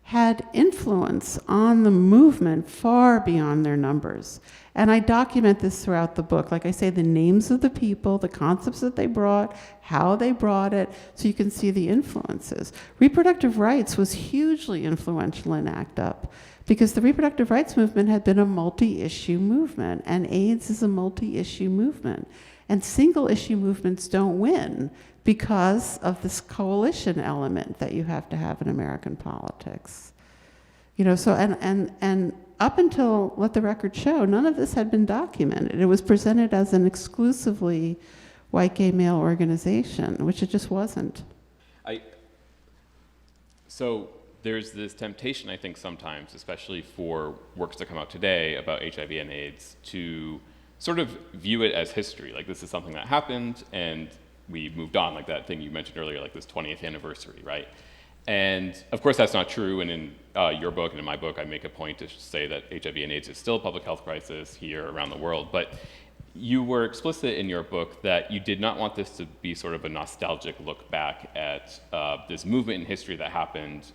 S4: had influence on the movement far beyond their numbers. And I document this throughout the book. Like I say, the names of the people, the concepts that they brought, how they brought it, so you can see the influences. Reproductive rights was hugely influential in ACT UP, because the reproductive rights movement had been a multi-issue movement, and AIDS is a multi-issue movement. And single-issue movements don't win because of this coalition element that you have to have in American politics. So and up until, let the record show, none of this had been documented. It was presented as an exclusively white gay male organization, which it just wasn't.
S3: So there's this temptation, I think, sometimes, especially for works that come out today about HIV and AIDS, to sort of view it as history. Like, this is something that happened, and we moved on, like that thing you mentioned earlier, like this 20th anniversary, right? And of course that's not true, and in your book and in my book I make a point to say that HIV and AIDS is still a public health crisis here around the world, but you were explicit in your book that you did not want this to be sort of a nostalgic look back at this movement in history that happened,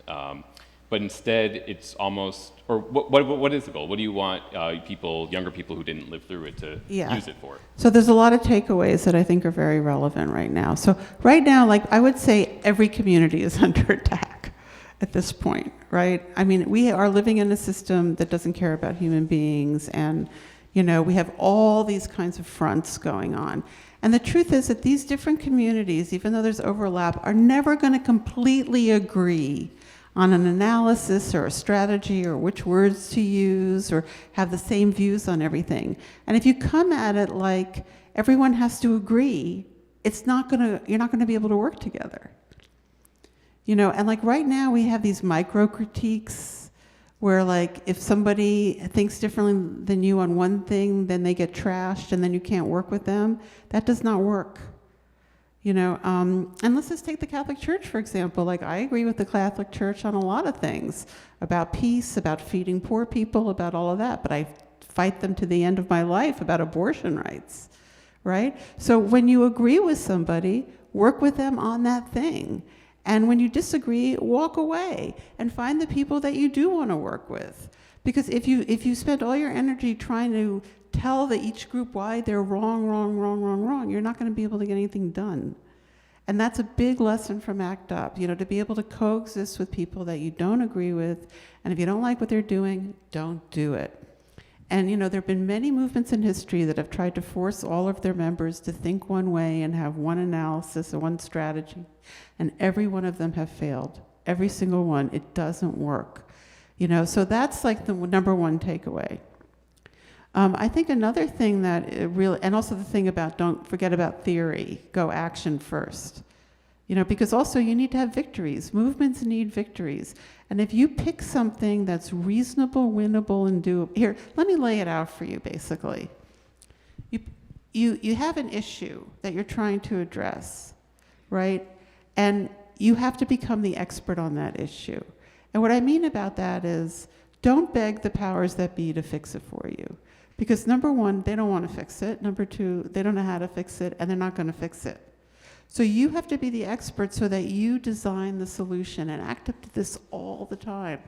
S3: but instead it's almost, or what is the goal? What do you want younger people who didn't live through it to use it for?
S4: So there's a lot of takeaways that I think are very relevant right now. So right now, like I would say every community is under attack at this point, right? I mean, we are living in a system that doesn't care about human beings, and we have all these kinds of fronts going on. And the truth is that these different communities, even though there's overlap, are never going to completely agree on an analysis or a strategy or which words to use or have the same views on everything. And if you come at it like everyone has to agree, you're not gonna be able to work together. And like right now we have these micro critiques where like if somebody thinks differently than you on one thing, then they get trashed and then you can't work with them. That does not work. And let's just take the Catholic Church, for example. Like, I agree with the Catholic Church on a lot of things, about peace, about feeding poor people, about all of that, but I fight them to the end of my life about abortion rights, right? So when you agree with somebody, work with them on that thing. And when you disagree, walk away and find the people that you do want to work with. Because if you spend all your energy trying to tell each group why they're wrong, you're not going to be able to get anything done. And that's a big lesson from ACT UP, to be able to coexist with people that you don't agree with, and if you don't like what they're doing, don't do it. And there have been many movements in history that have tried to force all of their members to think one way and have one analysis and one strategy, and every one of them have failed. Every single one. It doesn't work. So that's like the number one takeaway. I think another thing that it really, and also the thing about don't forget about theory, go action first. Because also you need to have victories. Movements need victories. And if you pick something that's reasonable, winnable, and doable, here, let me lay it out for you, basically. You have an issue that you're trying to address, right? And you have to become the expert on that issue. And what I mean about that is, don't beg the powers that be to fix it for you. Because number one, they don't want to fix it. Number two, they don't know how to fix it, and they're not going to fix it. So you have to be the expert so that you design the solution, and ACT UP did this all the time.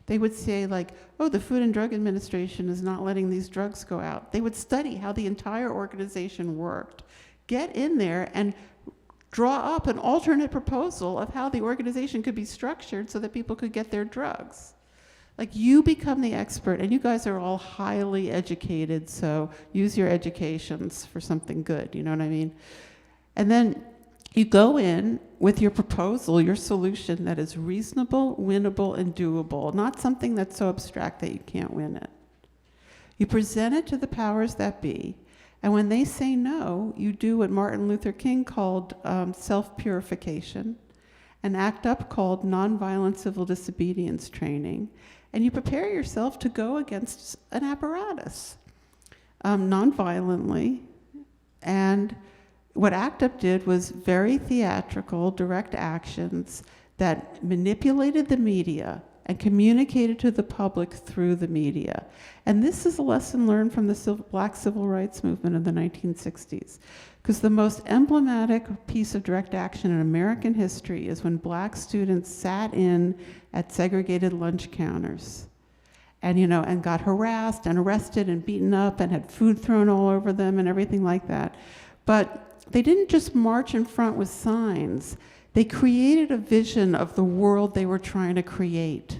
S4: They would say like, oh, the Food and Drug Administration is not letting these drugs go out. They would study how the entire organization worked, get in there and draw up an alternate proposal of how the organization could be structured so that people could get their drugs. Like, you become the expert, and you guys are all highly educated, so use your educations for something good, you know what I mean? And then you go in with your proposal, your solution that is reasonable, winnable, and doable, not something that's so abstract that you can't win it. You present it to the powers that be, and when they say no, you do what Martin Luther King called self-purification, and ACT UP called nonviolent civil disobedience training, and you prepare yourself to go against an apparatus nonviolently. And what ACT UP did was very theatrical, direct actions that manipulated the media and communicated to the public through the media. And this is a lesson learned from the Black Civil Rights Movement of the 1960s. Because the most emblematic piece of direct action in American history is when Black students sat in at segregated lunch counters and got harassed and arrested and beaten up and had food thrown all over them and everything like that. But they didn't just march in front with signs. They created a vision of the world they were trying to create.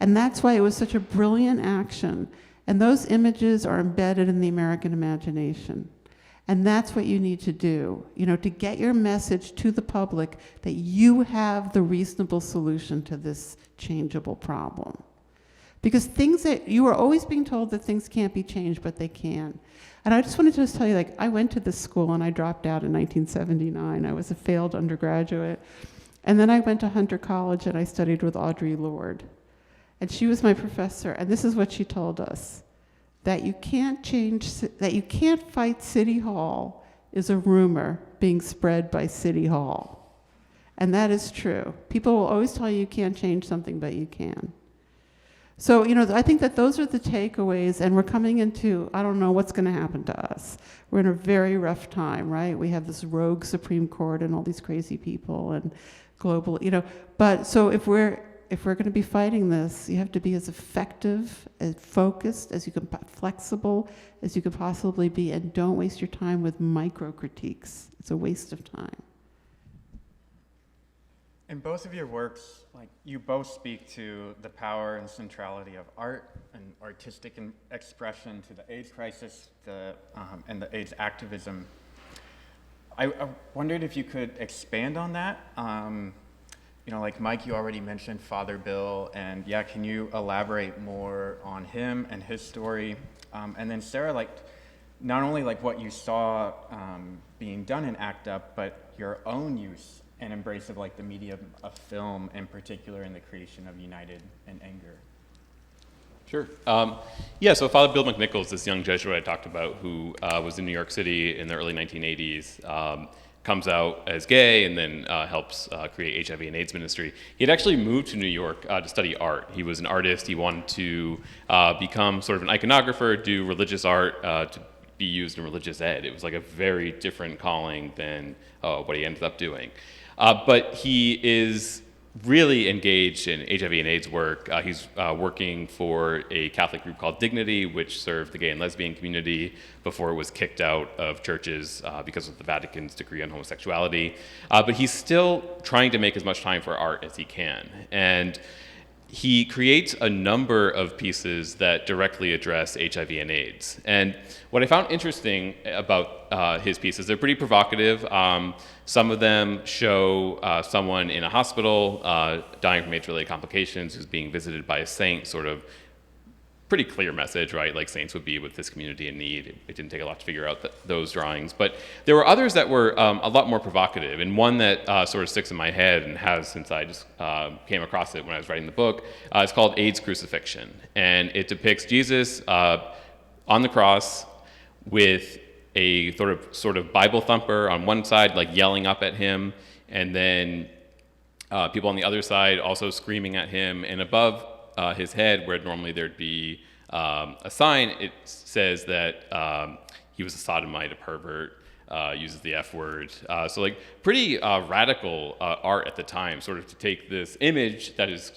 S4: And that's why it was such a brilliant action. And those images are embedded in the American imagination. And that's what you need to do, to get your message to the public that you have the reasonable solution to this changeable problem. Because things that you are always being told that things can't be changed, but they can. And I just wanted to tell you, I went to this school and I dropped out in 1979. I was a failed undergraduate. And then I went to Hunter College and I studied with Audre Lorde. And she was my professor, and this is what she told us. That you can't fight City Hall is a rumor being spread by City Hall. And that is true. People will always tell you can't change something, but you can. So, I think that those are the takeaways, and we're coming into, I don't know what's going to happen to us. We're in a very rough time, right? We have this rogue Supreme Court and all these crazy people and global, But so if we're going to be fighting this, you have to be as effective, as focused, as you can, flexible as you could possibly be, and don't waste your time with micro critiques. It's a waste of time.
S2: In both of your works, you both speak to the power and centrality of art and artistic expression to the AIDS crisis and the AIDS activism. I wondered if you could expand on that. Mike, you already mentioned Father Bill, and can you elaborate more on him and his story? And then Sarah, not only what you saw being done in ACT UP, but your own use and embrace of the medium of film, in particular in the creation of United in Anger.
S3: Sure. So Father Bill McNichols, this young Jesuit I talked about, who was in New York City in the early 1980s, comes out as gay and then helps create HIV and AIDS ministry. He had actually moved to New York to study art. He was an artist. He wanted to become sort of an iconographer, do religious art to be used in religious ed. It was a very different calling than what he ended up doing. But he is really engaged in HIV and AIDS work. He's working for a Catholic group called Divinity, which served the gay and lesbian community before it was kicked out of churches because of the Vatican's decree on homosexuality. But he's still trying to make as much time for art as he can. And he creates a number of pieces that directly address HIV and AIDS. And what I found interesting about his pieces, they're pretty provocative. Some of them show someone in a hospital dying from AIDS-related complications who's being visited by a saint, sort of pretty clear message, right? Like saints would be with this community in need. It didn't take a lot to figure out those drawings. But there were others that were a lot more provocative. And one that sort of sticks in my head and has since I just came across it when I was writing the book, it's called AIDS Crucifixion. And it depicts Jesus on the cross with a sort of Bible thumper on one side, like yelling up at him, and then people on the other side also screaming at him, and above his head, where normally there'd be a sign, it says that he was a sodomite, a pervert, uses the F word. So like pretty radical art at the time, sort of to take this image that is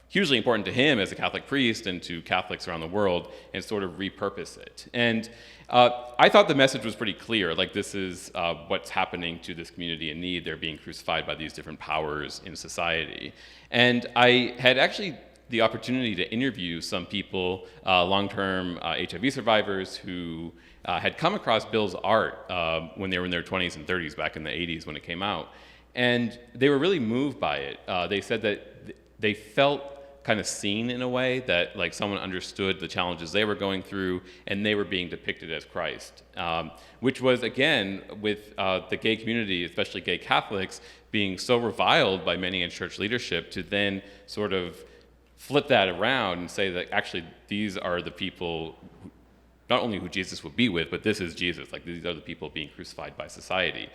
S3: hugely important to him as a Catholic priest and to Catholics around the world and sort of repurpose it. And I thought the message was pretty clear, like this is what's happening to this community in need. They're being crucified by these different powers in society. And I had actually the opportunity to interview some people, long-term HIV survivors who had come across Bill's art when they were in their 20s and 30s back in the 80s when it came out. And they were really moved by it. They said that they felt kind of seen in a way, that like someone understood the challenges they were going through and they were being depicted as Christ, which was, again, with the gay community, especially gay Catholics, being so reviled by many in church leadership, to then sort of flip that around and say that actually these are the people not only who Jesus would be with, but this is Jesus. Like these are the people being crucified by society.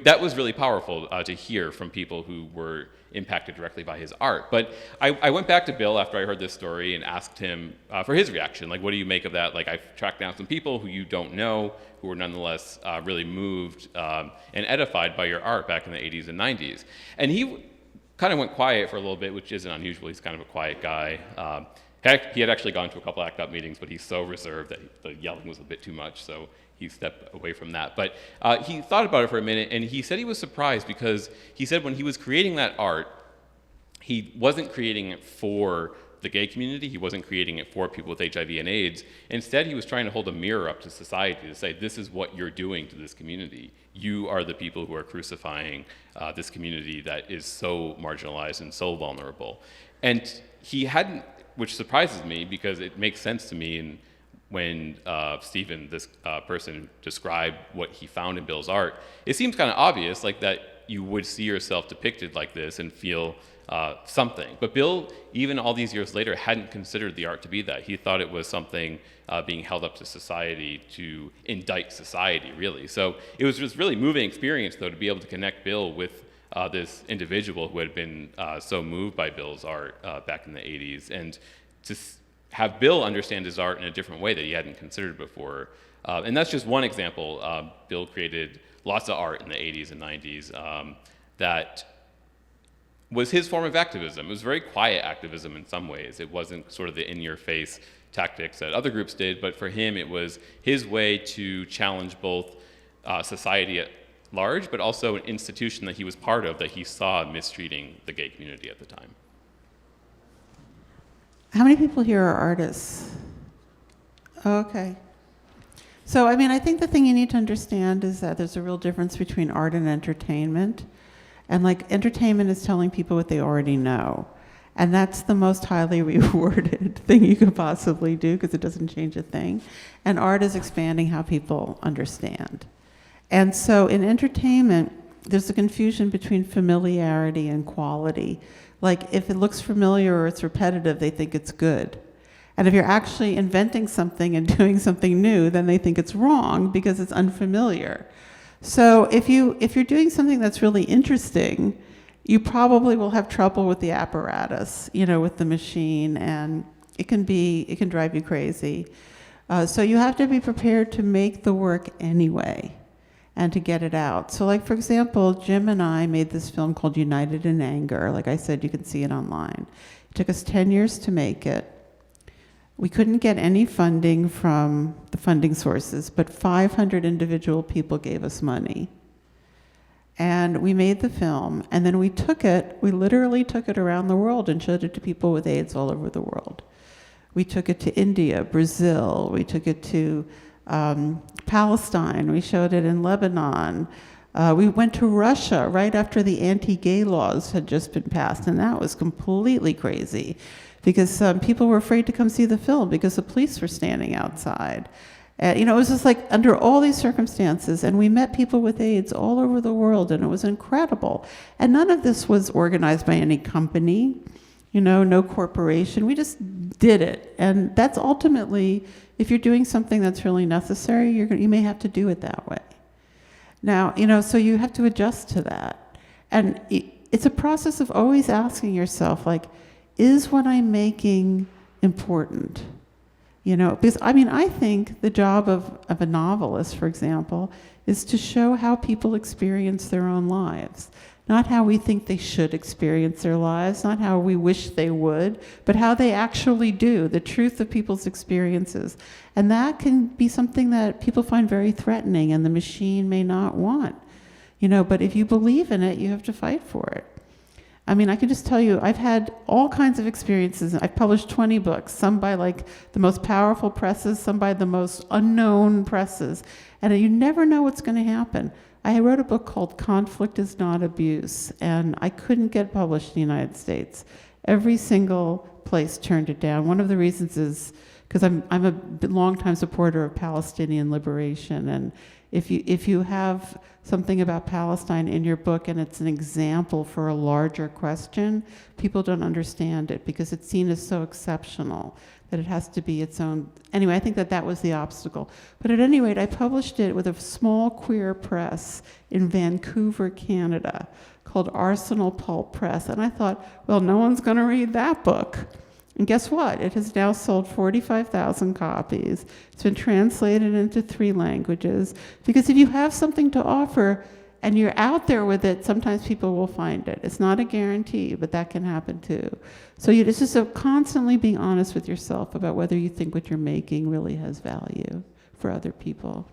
S3: That was really powerful to hear from people who were impacted directly by his art. But I went back to Bill after I heard this story and asked him for his reaction. Like, what do you make of that? Like, I've tracked down some people who you don't know who were nonetheless really moved and edified by your art back in the 80s and 90s. And he kind of went quiet for a little bit, which isn't unusual. He's kind of a quiet guy. Heck, he had actually gone to a couple ACT UP meetings, but he's so reserved that the yelling was a bit too much, so he stepped away from that. But he thought about it for a minute, and he said he was surprised because he said when he was creating that art, he wasn't creating it for the gay community. He wasn't creating it for people with HIV and AIDS. Instead, he was trying to hold a mirror up to society to say, this is what you're doing to this community. You are the people who are crucifying this community that is so marginalized and so vulnerable. And he hadn't, which surprises me because it makes sense to me. And when Stephen, this person, described what he found in Bill's art, it seems kind of obvious, like that you would see yourself depicted like this and feel something. But Bill, even all these years later, hadn't considered the art to be that. He thought it was something being held up to society to indict society, really. So it was just really moving experience, though, to be able to connect Bill with this individual who had been so moved by Bill's art back in the 80s, and to have Bill understand his art in a different way that he hadn't considered before. And that's just one example. Bill created lots of art in the 80s and 90s that was his form of activism. It was very quiet activism in some ways. It wasn't sort of the in-your-face tactics that other groups did, but for him it was his way to challenge both society at large, but also an institution that he was part of that he saw mistreating the gay community at the time.
S4: How many people here are artists? Okay. So, I mean, I think the thing you need to understand is that there's a real difference between art and entertainment. And like entertainment is telling people what they already know. And that's the most highly rewarded thing you could possibly do because it doesn't change a thing. And art is expanding how people understand. And so in entertainment, there's a confusion between familiarity and quality. Like if it looks familiar or it's repetitive, they think it's good. And if you're actually inventing something and doing something new, then they think it's wrong because it's unfamiliar. So if you're doing something that's really interesting, you probably will have trouble with the apparatus, with the machine, and it can drive you crazy. So you have to be prepared to make the work anyway and to get it out. So like, for example, Jim and I made this film called United in Anger. Like I said, you can see it online. It took us 10 years to make it. We couldn't get any funding from the funding sources, but 500 individual people gave us money. And we made the film, and then we literally took it around the world and showed it to people with AIDS all over the world. We took it to India, Brazil, we took it to Palestine, we showed it in Lebanon. We went to Russia right after the anti-gay laws had just been passed, and that was completely crazy. because people were afraid to come see the film because the police were standing outside. It was just like under all these circumstances, and we met people with AIDS all over the world, and it was incredible. And none of this was organized by any company, no corporation. We just did it. And that's ultimately, if you're doing something that's really necessary, you may have to do it that way. Now, so you have to adjust to that. And it's a process of always asking yourself, like, is what I'm making important? Because I think the job of a novelist, for example, is to show how people experience their own lives. Not how we think they should experience their lives, not how we wish they would, but how they actually do, the truth of people's experiences. And that can be something that people find very threatening and the machine may not want. But if you believe in it, you have to fight for it. I can just tell you, I've had all kinds of experiences. I've published 20 books, some by the most powerful presses, some by the most unknown presses. And you never know what's going to happen. I wrote a book called Conflict is Not Abuse, and I couldn't get published in the United States. Every single place turned it down. One of the reasons is because I'm a longtime supporter of Palestinian liberation, and if you have something about Palestine in your book and it's an example for a larger question, people don't understand it because it's seen as so exceptional that it has to be its own. Anyway, I think that was the obstacle. But at any rate, I published it with a small queer press in Vancouver, Canada, called Arsenal Pulp Press. And I thought, well, no one's going to read that book. And guess what? It has now sold 45,000 copies. It's been translated into 3 languages. Because if you have something to offer and you're out there with it, sometimes people will find it. It's not a guarantee, but that can happen too. So it's just constantly being honest with yourself about whether you think what you're making really has value for other people.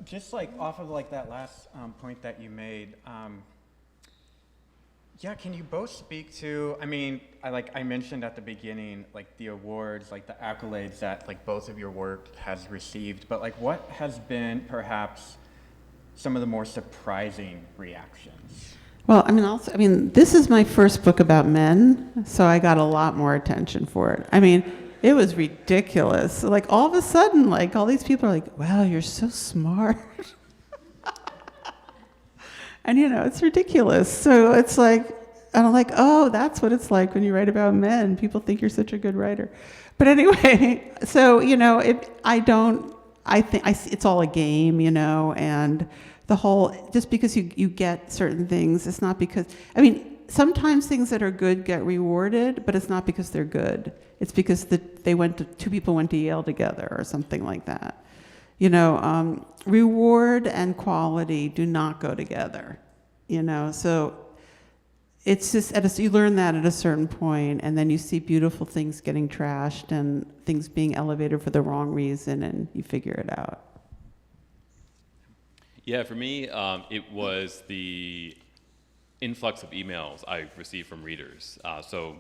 S2: Just off of that last point that you made, can you both speak to, I mentioned at the beginning, the awards, the accolades that both of your work has received, but what has been perhaps some of the more surprising reactions?
S4: Well, this is my first book about men, so I got a lot more attention for it. It was ridiculous. All of a sudden, all these people are like, wow, you're so smart. And, it's ridiculous. So it's and I'm like, oh, that's what it's like when you write about men. People think you're such a good writer. But anyway, so, I think it's all a game, and the whole, just because you get certain things, it's not because, sometimes things that are good get rewarded, but it's not because they're good. It's because two people went to Yale together or something like that. Reward and quality do not go together, so it's just, you learn that at a certain point, and then you see beautiful things getting trashed and things being elevated for the wrong reason, and you figure it out.
S3: Yeah, for me, it was the influx of emails I received from readers. So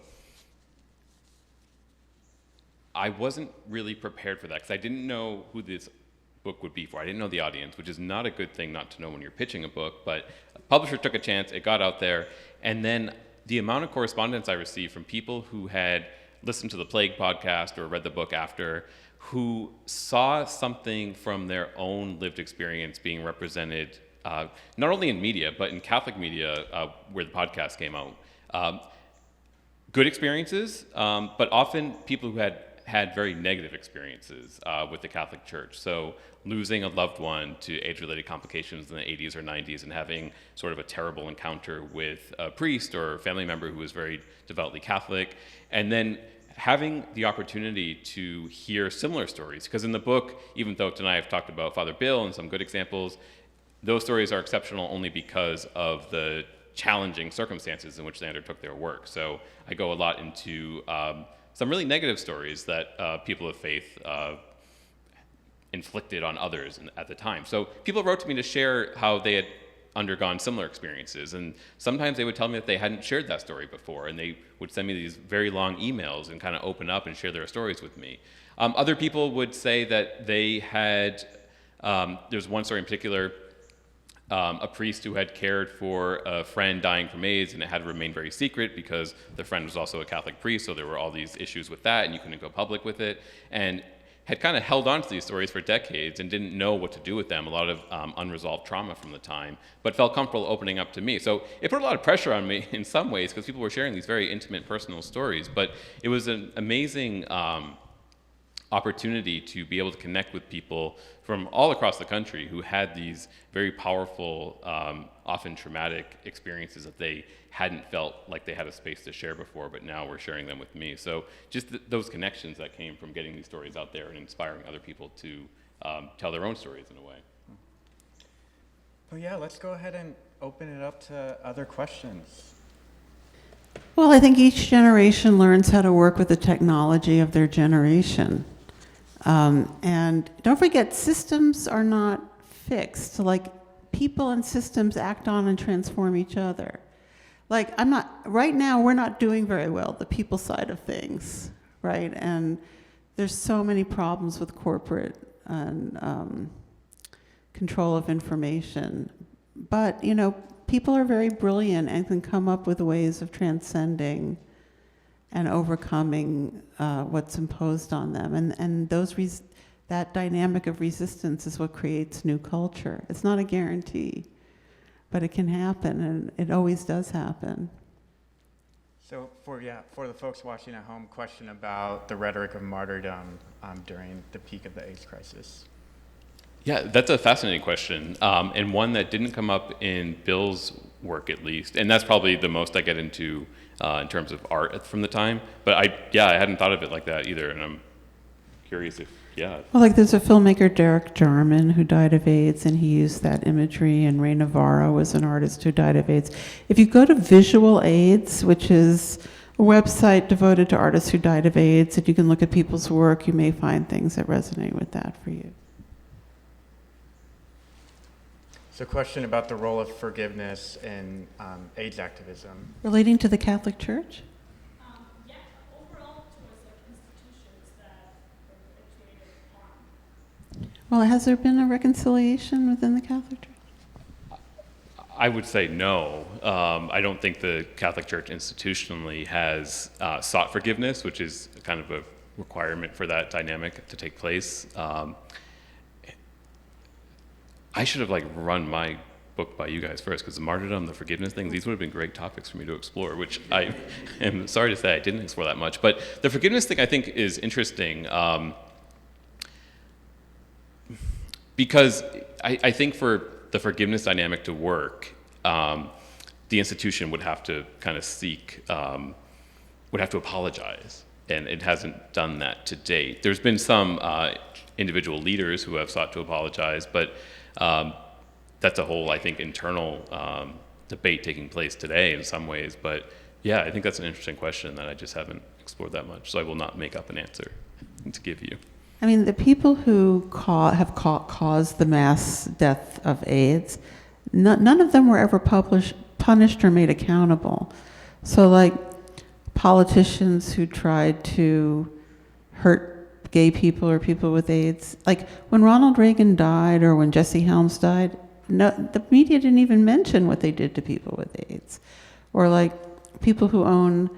S3: I wasn't really prepared for that because I didn't know who this book would be for. I didn't know the audience, which is not a good thing not to know when you're pitching a book, but a publisher took a chance, it got out there, and then the amount of correspondence I received from people who had listened to the Plague podcast or read the book after, who saw something from their own lived experience being represented, not only in media, but in Catholic media where the podcast came out. Good experiences, but often people who had very negative experiences with the Catholic Church. So losing a loved one to age-related complications in the 80s or 90s and having sort of a terrible encounter with a priest or a family member who was very devoutly Catholic, and then having the opportunity to hear similar stories. Because in the book, even though tonight I've talked about Father Bill and some good examples, those stories are exceptional only because of the challenging circumstances in which they undertook their work. So I go a lot into some really negative stories that people of faith inflicted on others at the time. So people wrote to me to share how they had undergone similar experiences, and sometimes they would tell me that they hadn't shared that story before, and they would send me these very long emails and kind of open up and share their stories with me. Other people would say that they had, there's one story in particular, a priest who had cared for a friend dying from AIDS, and it had to remain very secret because the friend was also a Catholic priest, so there were all these issues with that, and you couldn't go public with it, and had kind of held on to these stories for decades and didn't know what to do with them, a lot of unresolved trauma from the time, but felt comfortable opening up to me. So it put a lot of pressure on me in some ways, because people were sharing these very intimate personal stories, but it was an amazing opportunity to be able to connect with people from all across the country who had these very powerful, often traumatic experiences that they hadn't felt like they had a space to share before, but now were sharing them with me. So just those connections that came from getting these stories out there and inspiring other people to tell their own stories in a way.
S2: Well, yeah, let's go ahead and open it up to other questions.
S4: Well, I think each generation learns how to work with the technology of their generation. And don't forget, systems are not fixed. Like, people and systems act on and transform each other. Like, right now, we're not doing very well, the people side of things, right? And there's so many problems with corporate and control of information. But, people are very brilliant and can come up with ways of transcending and overcoming what's imposed on them. And that dynamic of resistance is what creates new culture. It's not a guarantee, but it can happen, and it always does happen.
S2: So for the folks watching at home, question about the rhetoric of martyrdom during the peak of the AIDS crisis.
S3: Yeah, that's a fascinating question, and one that didn't come up in Bill's work, at least, and that's probably the most I get into in terms of art from the time. But I hadn't thought of it like that either, and I'm curious if,
S4: Well, like, there's a filmmaker, Derek Jarman, who died of AIDS, and he used that imagery, and Ray Navarro was an artist who died of AIDS. If you go to Visual AIDS, which is a website devoted to artists who died of AIDS, and you can look at people's work, you may find things that resonate with that for you.
S2: So, question about the role of forgiveness in AIDS activism.
S4: Relating to the Catholic Church?
S5: Yeah, overall towards like institutions that perpetuated harm.
S4: Well, has there been a reconciliation within the Catholic Church?
S3: I would say no. I don't think the Catholic Church institutionally has sought forgiveness, which is kind of a requirement for that dynamic to take place. I should have run my book by you guys first, because the martyrdom, the forgiveness thing, these would have been great topics for me to explore, which I am sorry to say I didn't explore that much. But the forgiveness thing I think is interesting because I think for the forgiveness dynamic to work, the institution would have to kind of would have to apologize, and it hasn't done that to date. There's been some individual leaders who have sought to apologize, but that's a whole, I think, internal debate taking place today in some ways. But yeah, I think that's an interesting question that I just haven't explored that much, so I will not make up an answer to give you.
S4: I mean, the people who have caused the mass death of AIDS, none of them were ever punished or made accountable. So, like, politicians who tried to hurt gay people or people with AIDS, like when Ronald Reagan died or when Jesse Helms died, the media didn't even mention what they did to people with AIDS. Or like people who own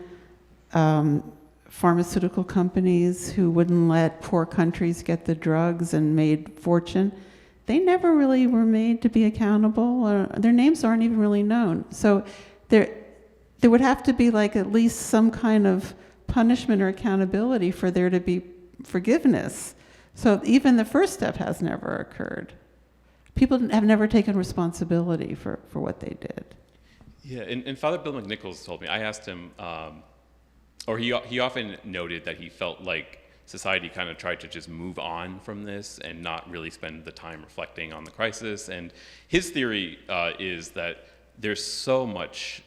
S4: pharmaceutical companies who wouldn't let poor countries get the drugs and made fortune, they never really were made to be accountable, or their names aren't even really known. So there would have to be like at least some kind of punishment or accountability for there to be forgiveness. So even the first step has never occurred. People have never taken responsibility for what they did.
S3: Yeah, and Father Bill McNichols told me, I asked him, or he often noted that he felt like society kind of tried to just move on from this and not really spend the time reflecting on the crisis. And his theory is that there was so much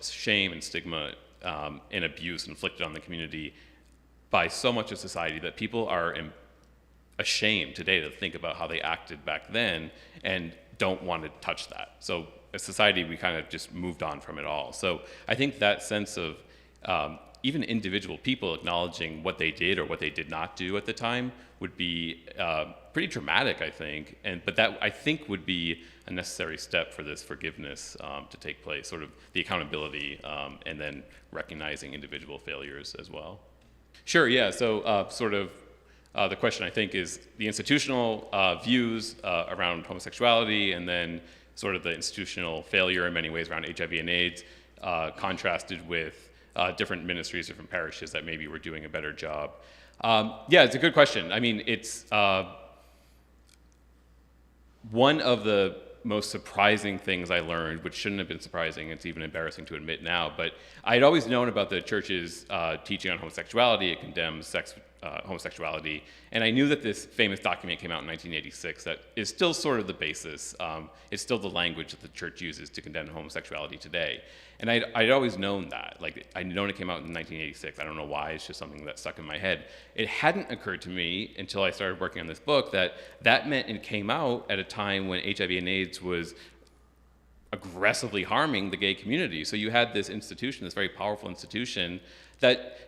S3: shame and stigma and abuse inflicted on the community by so much of society that people are ashamed today to think about how they acted back then and don't want to touch that. So as society, we kind of just moved on from it all. So I think that sense of even individual people acknowledging what they did or what they did not do at the time would be pretty dramatic, I think. But that, I think, would be a necessary step for this forgiveness to take place, sort of the accountability, and then recognizing individual failures as well. Sure, yeah, so the question, I think, is the institutional views around homosexuality, and then sort of the institutional failure in many ways around HIV and AIDS, contrasted with different ministries, different parishes that maybe were doing a better job. Yeah, it's a good question. I mean, it's one of the most surprising things I learned, which shouldn't have been surprising, it's even embarrassing to admit now, but I'd always known about the church's teaching on homosexuality. It condemns homosexuality, and I knew that this famous document came out in 1986 that is still sort of the basis. It's still the language that the church uses to condemn homosexuality today. And I'd always known that. Like, I'd known it came out in 1986. I don't know why, it's just something that stuck in my head. It hadn't occurred to me until I started working on this book that meant it came out at a time when HIV and AIDS was aggressively harming the gay community. So you had this institution, this very powerful institution that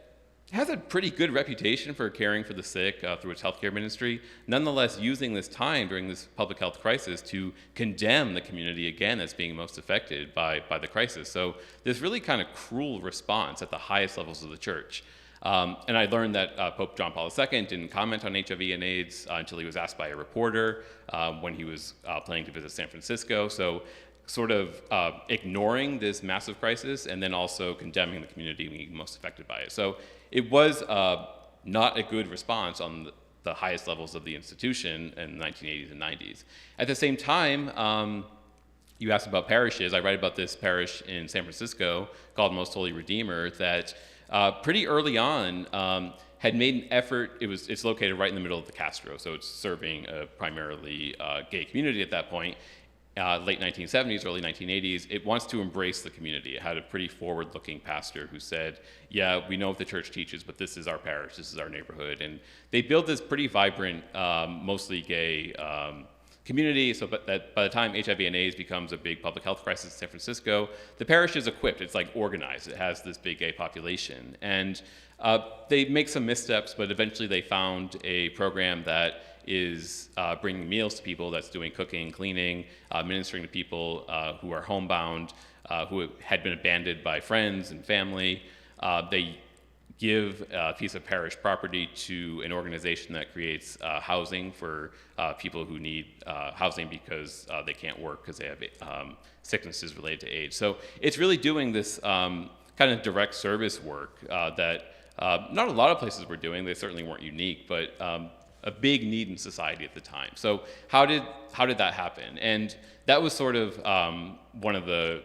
S3: has a pretty good reputation for caring for the sick through its healthcare ministry, nonetheless using this time during this public health crisis to condemn the community again that's being most affected by the crisis. So this really kind of cruel response at the highest levels of the church. And I learned that Pope John Paul II didn't comment on HIV and AIDS until he was asked by a reporter when he was planning to visit San Francisco. So sort of ignoring this massive crisis and then also condemning the community being most affected by it. So it was not a good response on the highest levels of the institution in the 1980s and 90s. At the same time, you asked about parishes. I write about this parish in San Francisco called Most Holy Redeemer that pretty early on had made an effort. It's located right in the middle of the Castro, so it's serving a primarily gay community at that point. Late 1970s, early 1980s, it wants to embrace the community. It had a pretty forward-looking pastor who said, yeah, we know what the church teaches, but this is our parish, this is our neighborhood. And they built this pretty vibrant, mostly gay community, so that by the time HIV and AIDS becomes a big public health crisis in San Francisco, the parish is equipped, it's like organized, it has this big gay population. And they make some missteps, but eventually they found a program that is bringing meals to people, that's doing cooking, cleaning, ministering to people who are homebound, who had been abandoned by friends and family. They give a piece of parish property to an organization that creates housing for people who need housing because they can't work because they have sicknesses related to AIDS. So it's really doing this kind of direct service work that not a lot of places were doing. They certainly weren't unique, but a big need in society at the time. So how did that happen? And that was sort of one of the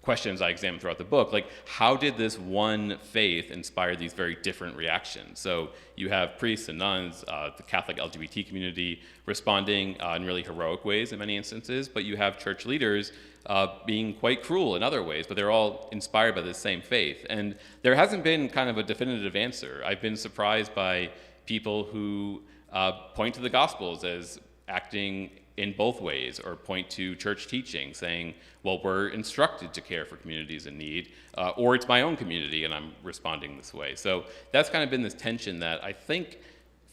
S3: questions I examined throughout the book. Like, how did this one faith inspire these very different reactions? So you have priests and nuns, the Catholic LGBT community responding in really heroic ways in many instances, but you have church leaders being quite cruel in other ways, but they're all inspired by this same faith. And there hasn't been kind of a definitive answer. I've been surprised by people who point to the Gospels as acting in both ways, or point to church teaching saying, well, we're instructed to care for communities in need, or it's my own community and I'm responding this way. So that's kind of been this tension that I think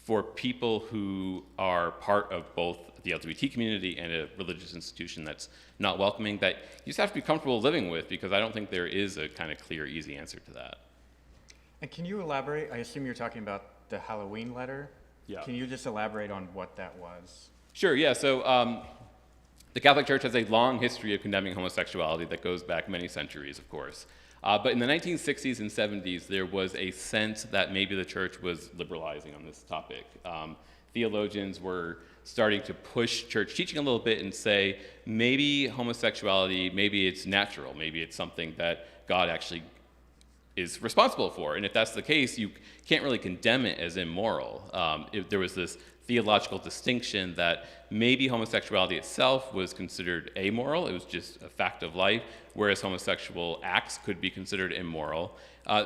S3: for people who are part of both the LGBT community and a religious institution that's not welcoming, that you just have to be comfortable living with, because I don't think there is a kind of clear, easy answer to that.
S2: And can you elaborate? I assume you're talking about the Halloween letter.
S3: Yeah.
S2: Can you just elaborate on what that was?
S3: Sure, yeah. So the Catholic Church has a long history of condemning homosexuality that goes back many centuries, of course. But in the 1960s and 70s, there was a sense that maybe the church was liberalizing on this topic. Theologians were starting to push church teaching a little bit and say, maybe homosexuality, maybe it's natural, maybe it's something that God actually is responsible for. And if that's the case, you can't really condemn it as immoral. If there was this theological distinction that maybe homosexuality itself was considered amoral, it was just a fact of life, whereas homosexual acts could be considered immoral.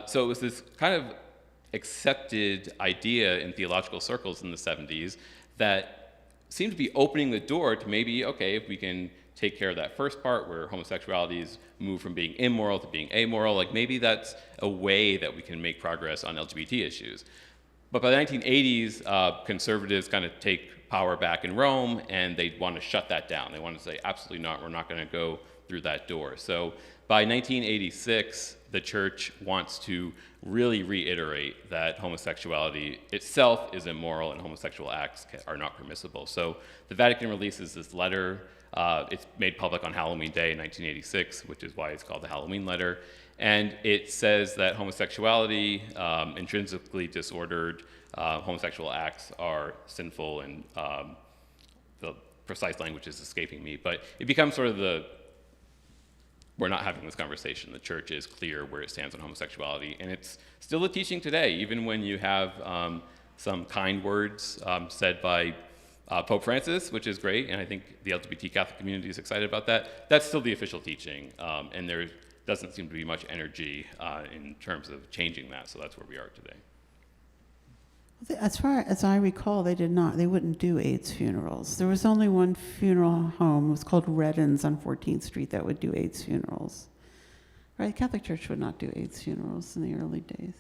S3: So it was this kind of accepted idea in theological circles in the 70s that seemed to be opening the door to maybe, okay, if we can take care of that first part where homosexuality is moved from being immoral to being amoral, like maybe that's a way that we can make progress on LGBT issues. But by the 1980s, conservatives kind of take power back in Rome, and they want to shut that down. They want to say, absolutely not, we're not going to go through that door. So by 1986, the church wants to really reiterate that homosexuality itself is immoral and homosexual acts are not permissible. So the Vatican releases this letter. It's made public on Halloween Day in 1986, which is why it's called the Halloween Letter. And it says that homosexuality, intrinsically disordered homosexual acts are sinful, and the precise language is escaping me, but it becomes sort of we're not having this conversation. The church is clear where it stands on homosexuality, and it's still a teaching today, even when you have some kind words said by Pope Francis, which is great, and I think the LGBT Catholic community is excited about that. That's still the official teaching, and there doesn't seem to be much energy in terms of changing that, so that's where we are today.
S4: As far as I recall, they wouldn't do AIDS funerals. There was only one funeral home, it was called Reddens on 14th Street, that would do AIDS funerals. Right, the Catholic Church would not do AIDS funerals in the early days.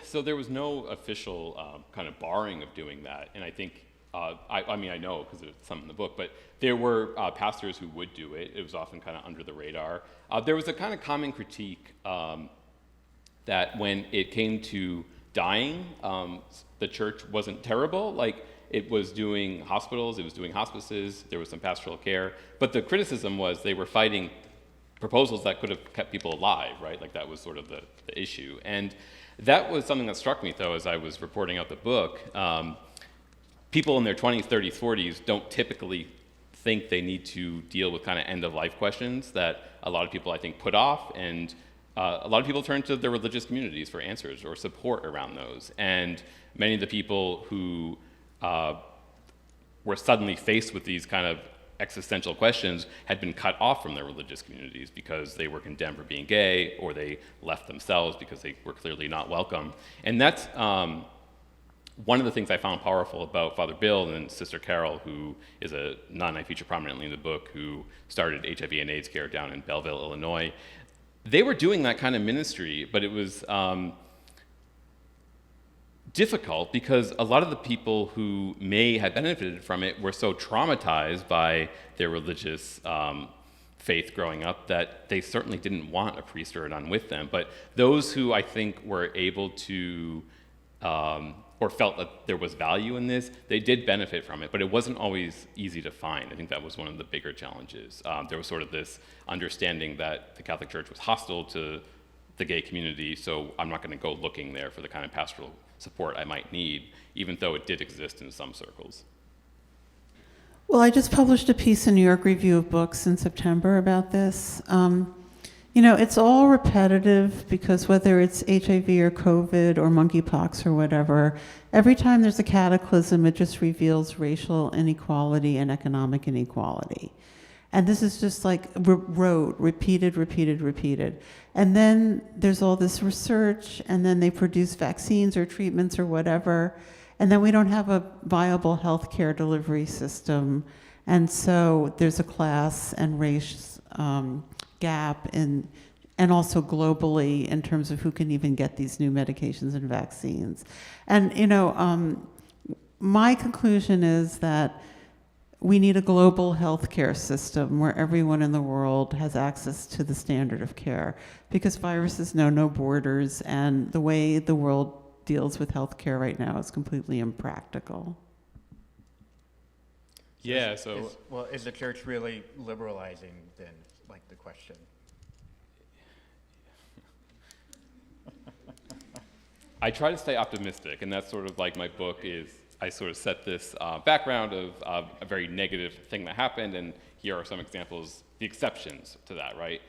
S3: So there was no official kind of barring of doing that, and I think, I know because there's some in the book, but there were pastors who would do it. It was often kind of under the radar. There was a kind of common critique that when it came to dying, the church wasn't terrible. Like, it was doing hospitals, it was doing hospices, there was some pastoral care, but the criticism was they were fighting proposals that could have kept people alive, right? Like, that was sort of the issue. And that was something that struck me, though, as I was reporting out the book. People in their 20s, 30s, 40s don't typically think they need to deal with kind of end-of-life questions that a lot of people, I think, put off, and a lot of people turn to their religious communities for answers or support around those. And many of the people who were suddenly faced with these kind of existential questions had been cut off from their religious communities because they were condemned for being gay, or they left themselves because they were clearly not welcome. And that's one of the things I found powerful about Father Bill and Sister Carol, who is a nun I feature prominently in the book, who started HIV and AIDS care down in Belleville, Illinois. They were doing that kind of ministry, but it was difficult because a lot of the people who may have benefited from it were so traumatized by their religious faith growing up that they certainly didn't want a priest or a nun with them. But those who I think were able to or felt that there was value in this, they did benefit from it, but it wasn't always easy to find. I think that was one of the bigger challenges. There was sort of this understanding that the Catholic Church was hostile to the gay community, so I'm not going to go looking there for the kind of pastoral support I might need, even though it did exist in some circles.
S4: Well, I just published a piece in New York Review of Books in September about this. It's all repetitive because whether it's HIV or COVID or monkeypox or whatever, every time there's a cataclysm, it just reveals racial inequality and economic inequality. And this is just like repeated. And then there's all this research, and then they produce vaccines or treatments or whatever, and then we don't have a viable healthcare delivery system. And so there's a class and race gap and also globally in terms of who can even get these new medications and vaccines. And, my conclusion is that we need a global healthcare system where everyone in the world has access to the standard of care, because viruses know no borders, and the way the world deals with healthcare right now is completely impractical.
S2: Yeah, so... Is the church really liberalizing then, like the question?
S3: I try to stay optimistic, and that's sort of like my book is, I sort of set this background of a very negative thing that happened, and here are some examples, the exceptions to that, right?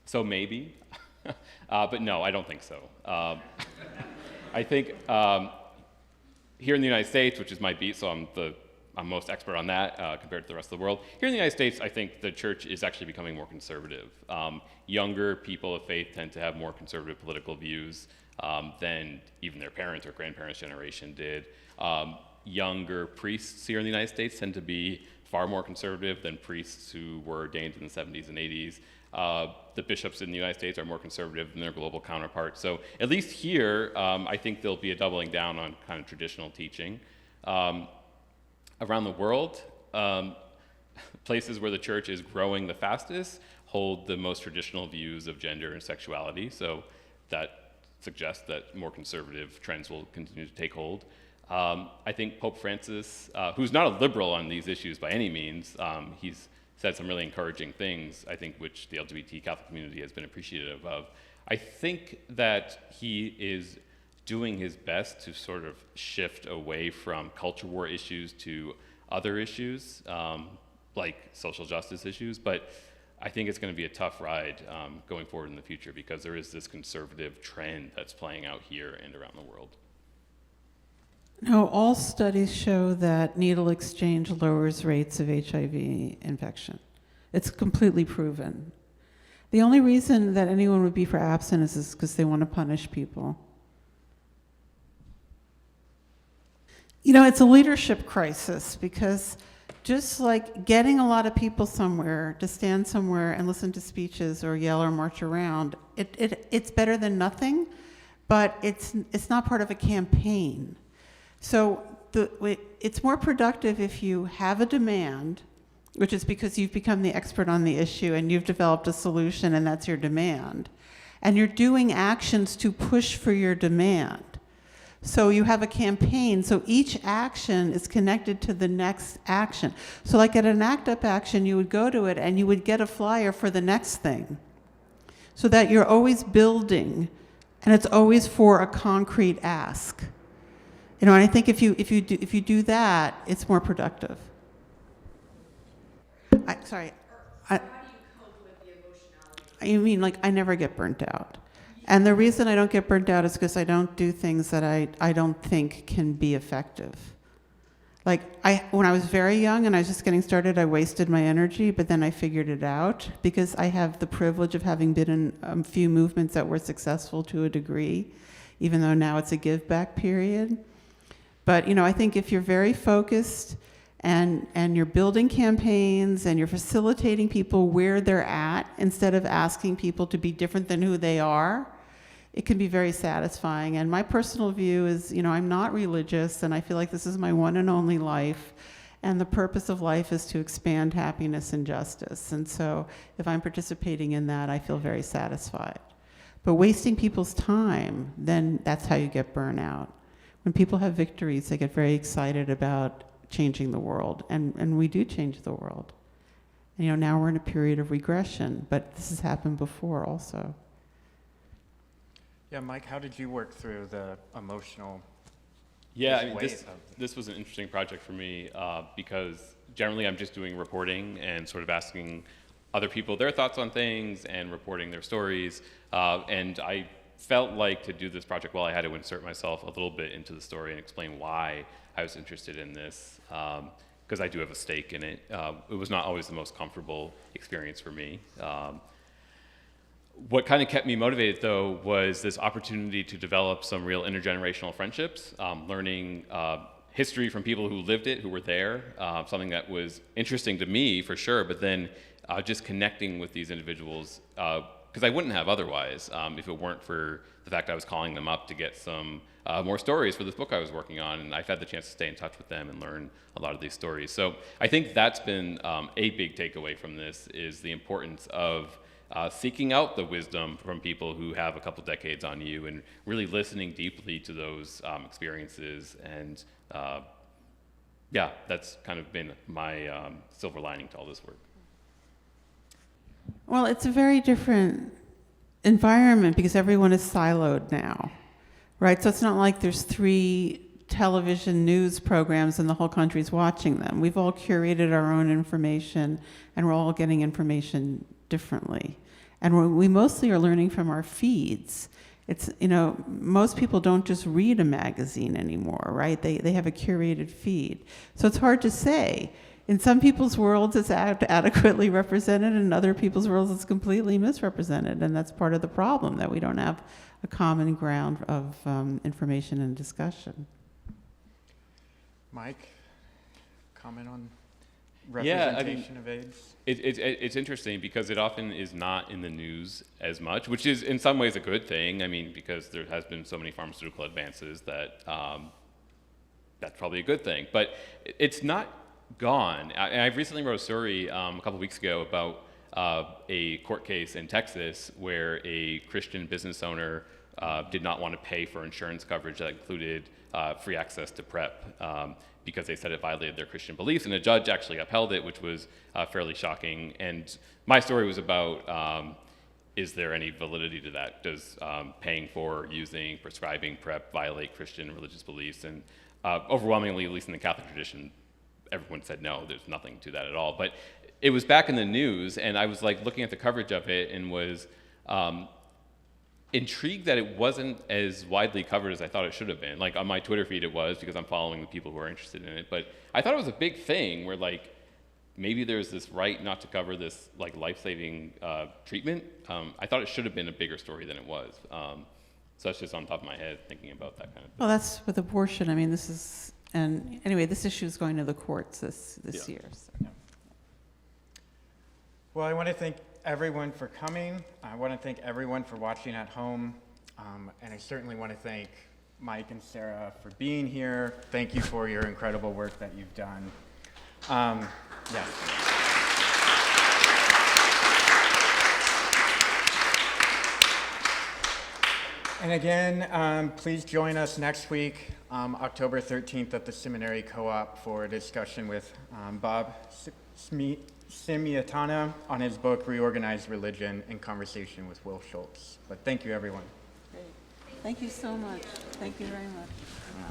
S3: So maybe, but no, I don't think so. I think here in the United States, which is my beat, so I'm most expert on that compared to the rest of the world. Here in the United States, I think the church is actually becoming more conservative. Younger people of faith tend to have more conservative political views than even their parents or grandparents' generation did. Younger priests here in the United States tend to be far more conservative than priests who were ordained in the 70s and 80s. The bishops in the United States are more conservative than their global counterparts. So at least here, I think there'll be a doubling down on kind of traditional teaching. Around the world, places where the church is growing the fastest hold the most traditional views of gender and sexuality, so that suggests that more conservative trends will continue to take hold. I think Pope Francis, who's not a liberal on these issues by any means, he's said some really encouraging things, I think, which the LGBT Catholic community has been appreciative of. I think that he is doing his best to sort of shift away from culture war issues to other issues, like social justice issues, but I think it's going to be a tough ride going forward in the future because there is this conservative trend that's playing out here and around the world.
S4: No, all studies show that needle exchange lowers rates of HIV infection. It's completely proven. The only reason that anyone would be for abstinence is because they want to punish people. You know, it's a leadership crisis because just like getting a lot of people somewhere to stand somewhere and listen to speeches or yell or march around, it's better than nothing, but it's not part of a campaign. So it's more productive if you have a demand, which is because you've become the expert on the issue and you've developed a solution and that's your demand, and you're doing actions to push for your demand. So you have a campaign, so each action is connected to the next action. So like at an ACT UP action, you would go to it and you would get a flyer for the next thing, so that you're always building, and it's always for a concrete ask. You know, and I think if you do that, it's more productive. How do you
S6: cope with the emotionality?
S4: You mean like I never get burnt out. And the reason I don't get burnt out is because I don't do things that I don't think can be effective. Like when I was very young and I was just getting started, I wasted my energy, but then I figured it out because I have the privilege of having been in a few movements that were successful to a degree, even though now it's a give back period. But you know, I think if you're very focused and you're building campaigns and you're facilitating people where they're at instead of asking people to be different than who they are, it can be very satisfying. And my personal view is, you know, I'm not religious and I feel like this is my one and only life. And the purpose of life is to expand happiness and justice. And so if I'm participating in that, I feel very satisfied. But wasting people's time, then that's how you get burnout. When people have victories, they get very excited about changing the world, and we do change the world. And, you know, now we're in a period of regression, but this has happened before also.
S2: Yeah, Mike, how did you work through the emotional
S3: Yeah, I mean,
S2: weight
S3: this was an interesting project for me because generally I'm just doing reporting and sort of asking other people their thoughts on things and reporting their stories, and I felt like to do this project well, I had to insert myself a little bit into the story and explain why I was interested in this, because I do have a stake in it. It was not always the most comfortable experience for me. What kind of kept me motivated, though, was this opportunity to develop some real intergenerational friendships, learning history from people who lived it, who were there, something that was interesting to me for sure, but then just connecting with these individuals, because I wouldn't have otherwise if it weren't for the fact I was calling them up to get some more stories for this book I was working on, and I've had the chance to stay in touch with them and learn a lot of these stories. So I think that's been a big takeaway from this, is the importance of seeking out the wisdom from people who have a couple decades on you and really listening deeply to those experiences. And yeah, that's kind of been my silver lining to all this work.
S4: Well, it's a very different environment because everyone is siloed now, right? So it's not like there's 3 television news programs and the whole country's watching them. We've all curated our own information and we're all getting information differently. And we mostly are learning from our feeds. It's, you know, most people don't just read a magazine anymore, right? They have a curated feed. So it's hard to say. In some people's worlds, it's adequately represented, and in other people's worlds, it's completely misrepresented. And that's part of the problem, that we don't have a common ground of information and discussion.
S2: Mike, comment on representation of AIDS?
S3: It's interesting because it often is not in the news as much, which is in some ways a good thing. I mean, because there has been so many pharmaceutical advances that that's probably a good thing. But it's not gone. I recently wrote a story a couple weeks ago about a court case in Texas where a Christian business owner did not want to pay for insurance coverage that included free access to PrEP because they said it violated their Christian beliefs, and a judge actually upheld it, which was fairly shocking. And my story was about is there any validity to that? Does paying for, using, prescribing PrEP violate Christian religious beliefs? And overwhelmingly, at least in the Catholic tradition, everyone said no, there's nothing to that at all. But it was back in the news, and I was like looking at the coverage of it and was intrigued that it wasn't as widely covered as I thought it should have been. Like on my Twitter feed it was, because I'm following the people who are interested in it, but I thought it was a big thing where like maybe there's this right not to cover this like life-saving treatment. I thought it should have been a bigger story than it was. So that's just on top of my head thinking about that kind of thing.
S4: Well, that's with abortion. I mean, this is, and anyway, this issue is going to the courts this
S3: Yeah.
S4: year. So.
S2: Yeah. Well, I want to thank everyone for coming. I want to thank everyone for watching at home. And I certainly want to thank Mike and Sarah for being here. Thank you for your incredible work that you've done. Yes. And again, please join us next week, October 13th at the Seminary Co-op for a discussion with Bob Simiatana on his book, Reorganized Religion, in conversation with Will Schultz. But thank you, everyone.
S4: Great. Thank you so much. Thank you very much. Yeah.